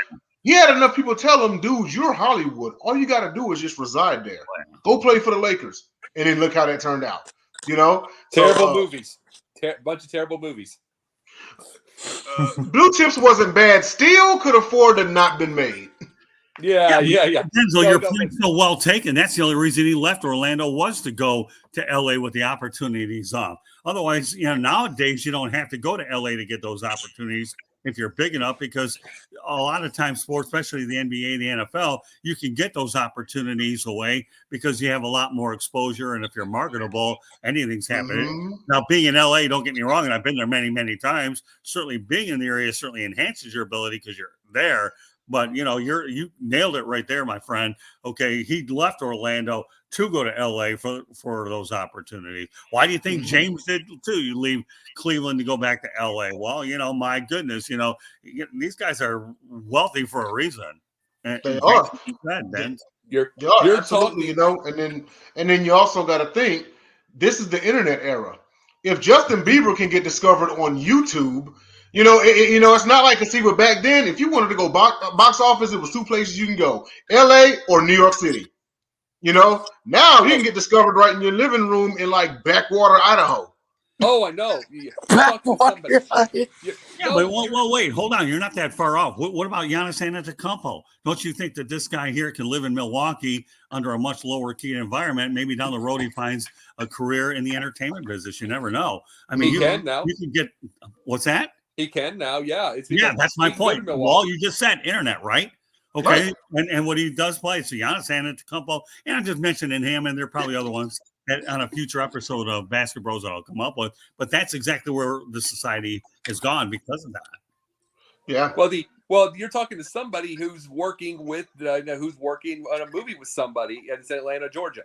he had enough people tell him, dude, you're Hollywood. All you got to do is just reside there. Go play for the Lakers. And then look how that turned out. Terrible movies. Bunch of terrible movies. Blue Chips wasn't bad. Still could afford to not been made. Yeah. Denzel, your point's so well taken. That's the only reason he left Orlando, was to go to LA with the opportunities on. Otherwise, nowadays you don't have to go to LA to get those opportunities if you're big enough, because a lot of times sports, especially the NBA, the NFL, you can get those opportunities away because you have a lot more exposure. And if you're marketable, anything's happening. Now, being in LA, don't get me wrong, and I've been there many, many times, certainly being in the area certainly enhances your ability because you're there. But, you nailed it right there, my friend. Okay, he left Orlando to go to L.A. for those opportunities. Why do you think James did, too? You leave Cleveland to go back to L.A. Well, my goodness, these guys are wealthy for a reason. And they are. You're absolutely, and then you also got to think, this is the internet era. If Justin Bieber can get discovered on YouTube, It's not like Casino back then. If you wanted to go box office, it was two places you can go: L.A. or New York City. Now you can get discovered right in your living room in like Backwater, Idaho. Oh, I know. You're talking to somebody. Yeah, but well, wait, hold on. You're not that far off. What about Giannis Antetokounmpo? Don't you think that this guy here can live in Milwaukee under a much lower key environment? Maybe down the road he finds a career in the entertainment business. You never know. I mean, he can now. You can get what's that? He can now. Yeah, that's my point. Well, you just said internet, right? Okay, right. And what he does play, so Giannis Antetokounmpo, and I'm just mentioning him, and there are probably other ones on a future episode of BasketBros that I'll come up with. But that's exactly where the society has gone because of that. Yeah. Well, you're talking to somebody who's working with, who's working on a movie with somebody in Atlanta, Georgia.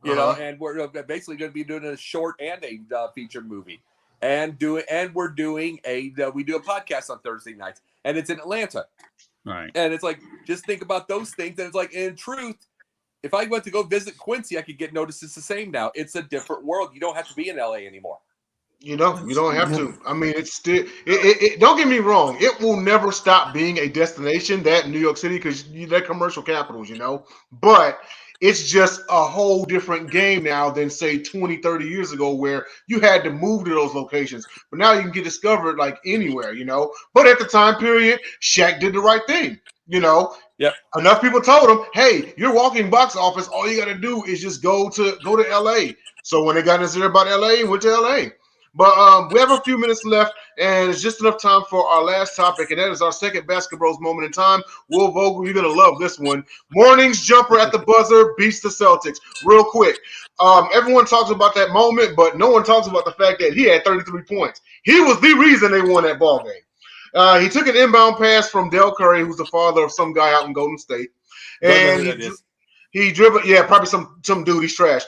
And we're basically going to be doing a short and a feature movie, and we're doing we do a podcast on Thursday nights, and it's in Atlanta. Right. And it's like, just think about those things. And it's like, in truth, if I went to go visit Quincy, I could get notices the same now. It's a different world. You don't have to be in LA anymore. You don't have to. I mean, it's still. Don't get me wrong. It will never stop being a destination, that New York City, because they're commercial capitals, But it's just a whole different game now than, say, 20, 30 years ago, where you had to move to those locations. But now you can get discovered like anywhere, But at the time period, Shaq did the right thing, Yep. Enough people told him, hey, you're walking box office. All you got to do is just go to LA. So when they got insecure about LA, went to LA. But we have a few minutes left, and it's just enough time for our last topic, and that is our second BasketBros moment in time. Will Vogel, you're going to love this one. Morning's jumper at the buzzer beats the Celtics. Real quick. Everyone talks about that moment, but no one talks about the fact that he had 33 points. He was the reason they won that ball game. He took an inbound pass from Del Curry, who's the father of some guy out in Golden State. And he dribbled, probably some dude, he's trash.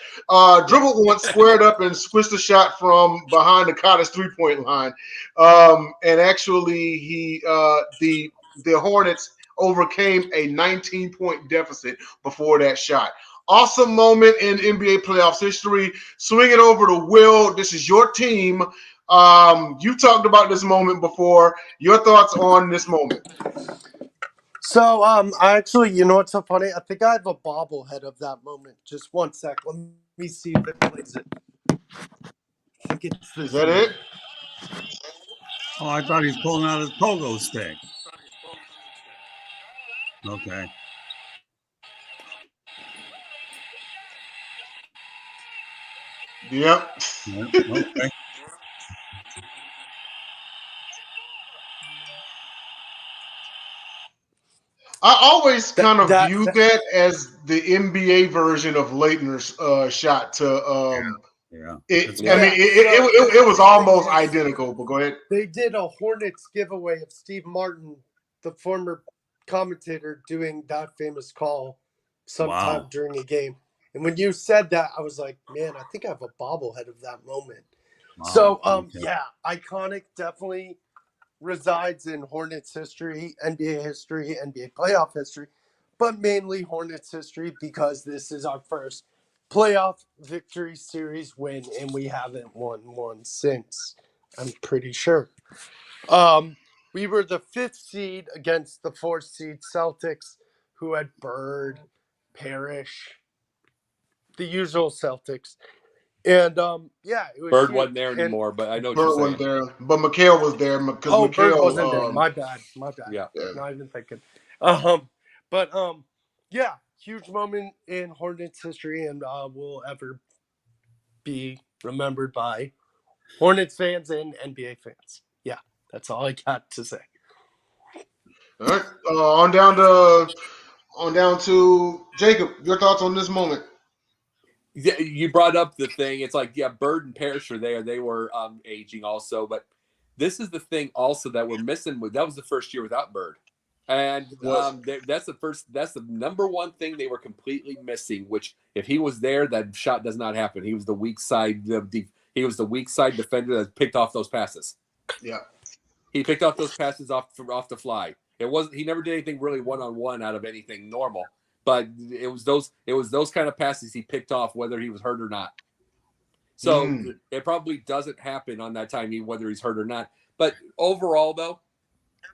Dribbled once, squared up, and switched the shot from behind the Cottage 3-point line. And actually, the Hornets overcame a 19-point deficit before that shot. Awesome moment in NBA playoffs history. Swing it over to Will. This is your team. You've talked about this moment before. Your thoughts on this moment? So, actually, you know what's so funny? I think I have a bobblehead of that moment. Just one sec. Let me see if it plays it. I think it's this. Is that it? Oh, I thought he's pulling out his pogo stick. Okay. Yep. Okay. I always kind of viewed that as the NBA version of Leitner's shot to it was almost identical, but go ahead. They did a Hornets giveaway of Steve Martin, the former commentator, doing that famous call sometime during a game. And when you said that, I was like, man, I think I have a bobblehead of that moment. Wow. So, iconic, definitely resides in Hornets history, NBA history, NBA playoff history, but mainly Hornets history because this is our first playoff victory series win, and we haven't won one since, I'm pretty sure. We were the 5th seed against the 4th seed Celtics, who had Bird, Parrish, the usual Celtics. And, it was Bird wasn't there anymore, but I know what you're saying. Bird wasn't there, but McHale was there. Bird wasn't there. My bad. Yeah. Not even thinking. Huge moment in Hornets history, and will ever be remembered by Hornets fans and NBA fans. Yeah, that's all I got to say. All right, on down to Jacob. Your thoughts on this moment? Yeah, you brought up the thing. It's like, Bird and Parrish are there. They were aging also, but this is the thing also that we're missing. That was the first year without Bird, and that's the number one thing they were completely missing. Which, if he was there, that shot does not happen. He was the weak side. He was the weak side defender that picked off those passes. Yeah, he picked off those passes off the fly. He never did anything really one-on-one out of anything normal. But it was those kind of passes he picked off, whether he was hurt or not. So it probably doesn't happen on that time, whether he's hurt or not. But overall, though,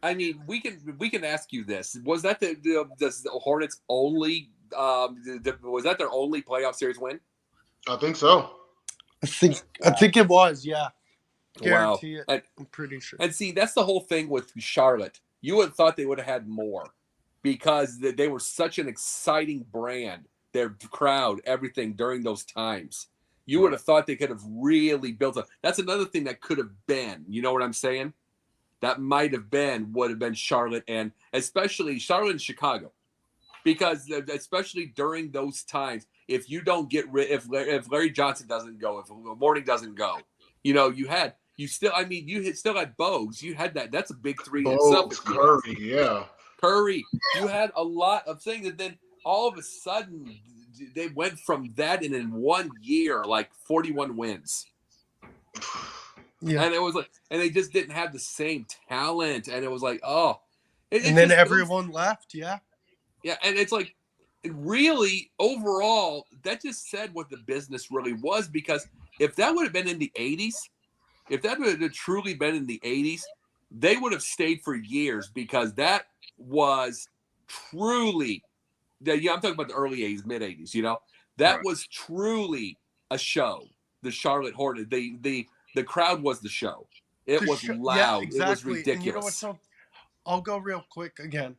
I mean, we can ask you this: was that the Hornets' only? Was that their only playoff series win? I think so. I think it was, yeah. Wow. Guarantee it. I'm pretty sure. And see, that's the whole thing with Charlotte. You would have thought they would have had more because they were such an exciting brand. Their crowd, everything during those times. You would have thought they could have really built up. That's another thing that could have been. You know what I'm saying? That would have been Charlotte, and especially Charlotte and Chicago. Because especially during those times, if you don't get rid, if Larry Johnson doesn't go, if Morning doesn't go, you still had Bogues. You had that. That's a big three in itself. Curry, yeah. Curry. You had a lot of things, and then all of a sudden they went from that, and in 1 year, like 41 wins. Yeah. And it was like, and they just didn't have the same talent, and it was like, oh. And then everyone left, yeah. Yeah, and it's like, really, overall, that just said what the business really was, because if that would have been in the 80s, if that would have truly been in the 80s, they would have stayed for years, because that was truly, I'm talking about the early 80s, mid 80s, that right. was truly a show. The Charlotte Hornets, the crowd was the show. It was loud. Yeah, exactly. It was ridiculous. And you know what? So I'll go real quick again.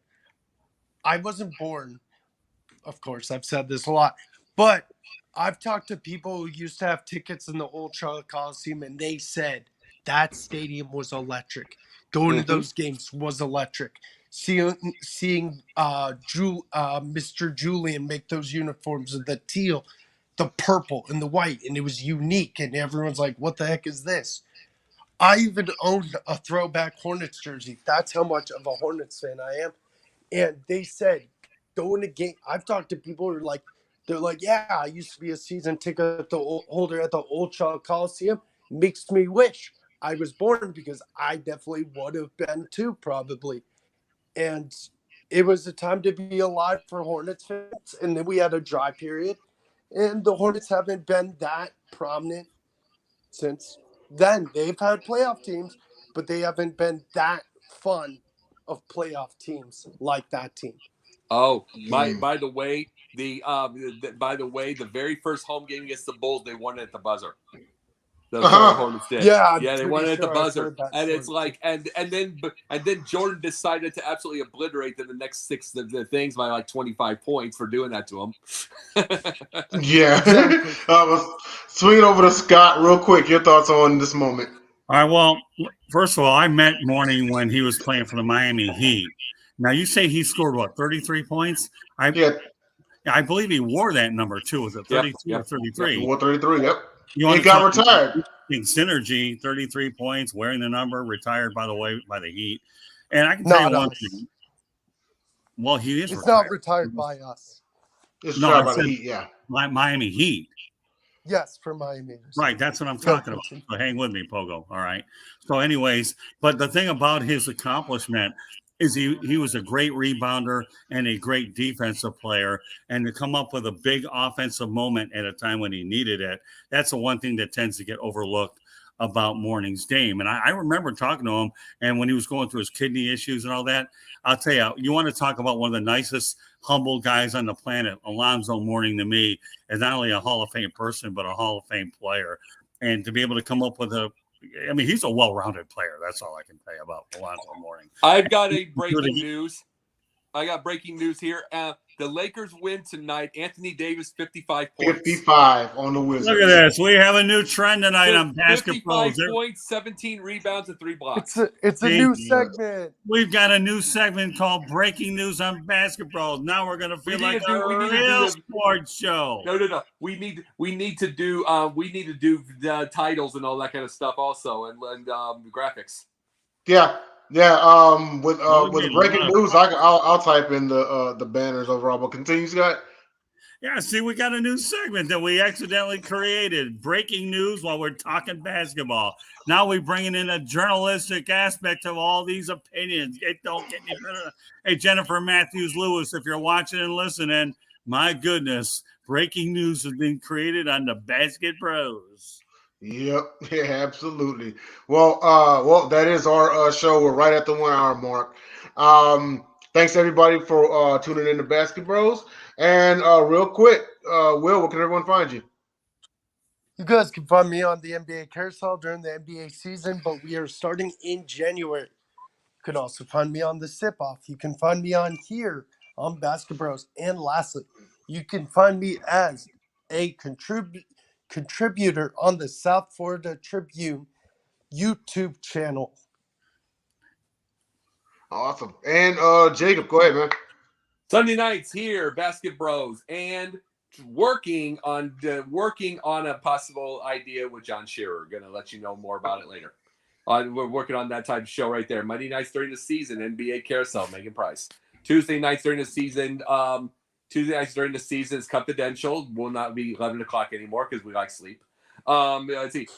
I wasn't born, of course. I've said this a lot, but I've talked to people who used to have tickets in the old Charlotte Coliseum, and they said that stadium was electric. Going to those games was electric. Seeing Mr. Julian make those uniforms of the teal, the purple, and the white, and it was unique, and everyone's like, what the heck is this? I even owned a throwback Hornets jersey. That's how much of a Hornets fan I am. And they said, going to game. I've talked to people who are like, they're like, yeah, I used to be a season ticket holder at the old Charlotte Coliseum. Makes me wish I was born, because I definitely would have been too, probably. And it was a time to be alive for Hornets fans. And then we had a dry period. And the Hornets haven't been that prominent since then. They've had playoff teams, but they haven't been that fun of playoff teams like that team. Oh, by the way, the very first home game against the Bulls, they won it at the buzzer. The Hornets did. Yeah, they won it at the buzzer, and it's like, and then Jordan decided to absolutely obliterate the next six the things by like 25 points for doing that to him. Yeah. Swing it over to Scott real quick. Your thoughts on this moment? All right. Well, first of all, I met Morning when he was playing for the Miami Heat. Now, you say he scored, 33 points? I believe he wore that number, too. Was it 32 or 33? He wore 33, yep. He got retired. Synergy, 33 points, wearing the number, retired, by the way, by the Heat. And I can tell you one thing. Well, he is It's not retired by us. It's retired by the Heat, yeah. Miami Heat. Yes, for Miami. Right, that's what I'm talking about. So hang with me, Pogo. All right. So anyways, but the thing about his accomplishment is he was a great rebounder and a great defensive player, and to come up with a big offensive moment at a time when he needed it, that's the one thing that tends to get overlooked about Morning's game. And I remember talking to him, and when he was going through his kidney issues and all that, I'll tell you, you want to talk about one of the nicest, humble guys on the planet. Alonzo Mourning, to me, is not only a Hall of Fame person, but a Hall of Fame player. And to be able to come up with he's a well-rounded player. That's all I can tell you about Alonzo Mourning. I've got a breaking news. I got breaking news here. The Lakers win tonight. Anthony Davis, 55 points. 55 on the Wizards. Look at this. We have a new trend tonight on BasketBros. 55 points, 17 rebounds, and 3 blocks. It's a new segment. We've got a new segment called Breaking News on BasketBros. Now we're going to feel like a real sports show. No. We need to do the titles and all that kind of stuff also, and graphics. Yeah. With breaking news, I'll type in the banners overall. But continue, Scott. Yeah, see, we got a new segment that we accidentally created. Breaking news while we're talking basketball. Now we're bringing in a journalistic aspect of all these opinions. Don't get any better. Hey, Jennifer Matthews Lewis, if you're watching and listening, my goodness, breaking news has been created on the BasketBros. Yep, yeah, absolutely. Well, that is our show. We're right at the 1 hour mark. Thanks everybody for tuning in to Basket Bros. And real quick, Will, where can everyone find you? You guys can find me on the NBA Carousel during the NBA season, but we are starting in January. You can also find me on the Sip Off. You can find me on here on BasketBros. And lastly, you can find me as a contributor on the South Florida Tribune YouTube channel. Awesome. And Jacob, go ahead, man. Sunday nights here, Basket Bros, and working on a possible idea with John Shearer. Going to let you know more about it later. We're working on that type of show right there. Monday nights during the season, NBA Carousel, Megan Price. Tuesday nights during the season, is confidential. Will not be 11 o'clock anymore because we like sleep. Let's see.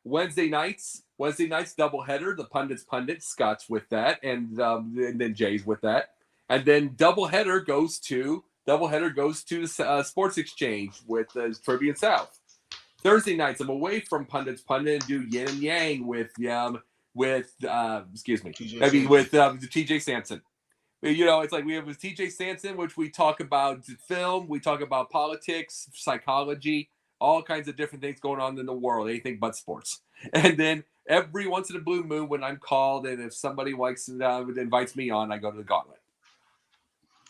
Wednesday nights, doubleheader. The pundits. Scott's with that, and then Jay's with that. And then doubleheader goes to Sports Exchange with the Tribune South. Thursday nights, I'm away from pundits and do yin and yang with TJ Sanson. You know, it's like we have with TJ Sanson, which we talk about film, we talk about politics, psychology, all kinds of different things going on in the world, anything but sports. And then every once in a blue moon, when I'm called, and if somebody invites me on, I go to the gauntlet.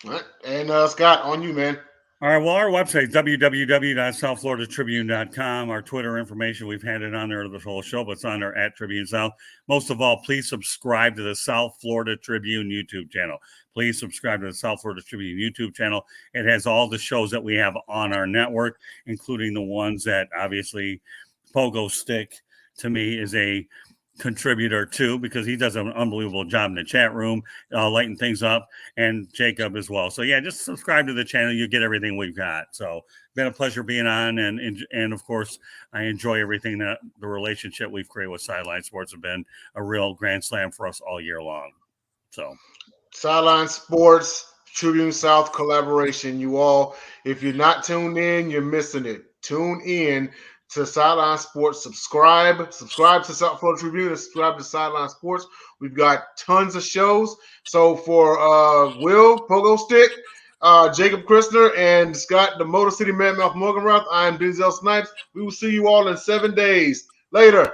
All right. And Scott, on you, man. All right. Well, our website is www.southfloridatribune.com. Our Twitter information, we've had it on there the whole show, but it's on there at Tribune South. Most of all, please subscribe to the South Florida Tribune YouTube channel. Please subscribe to the South Florida Tribune YouTube channel. It has all the shows that we have on our network, including the ones that obviously Pogo Stick to me is a contributor too, because he does an unbelievable job in the chat room, lighting things up, and Jacob as well. So yeah, just subscribe to the channel. You get everything we've got. So been a pleasure being on, and of course I enjoy everything that the relationship we've created with Sideline Sports have been a real grand slam for us all year long. So Sideline Sports, Tribune South collaboration. You all, if you're not tuned in, you're missing it. Tune in to Sideline Sports. Subscribe to South Florida Tribune and subscribe to Sideline Sports. We've got tons of shows. So for Will, Pogo Stick, Jacob Christner, and Scott, the Motor City Madmouth Morgonroth, I'm Denzel Snipes. We will see you all in 7 days. Later.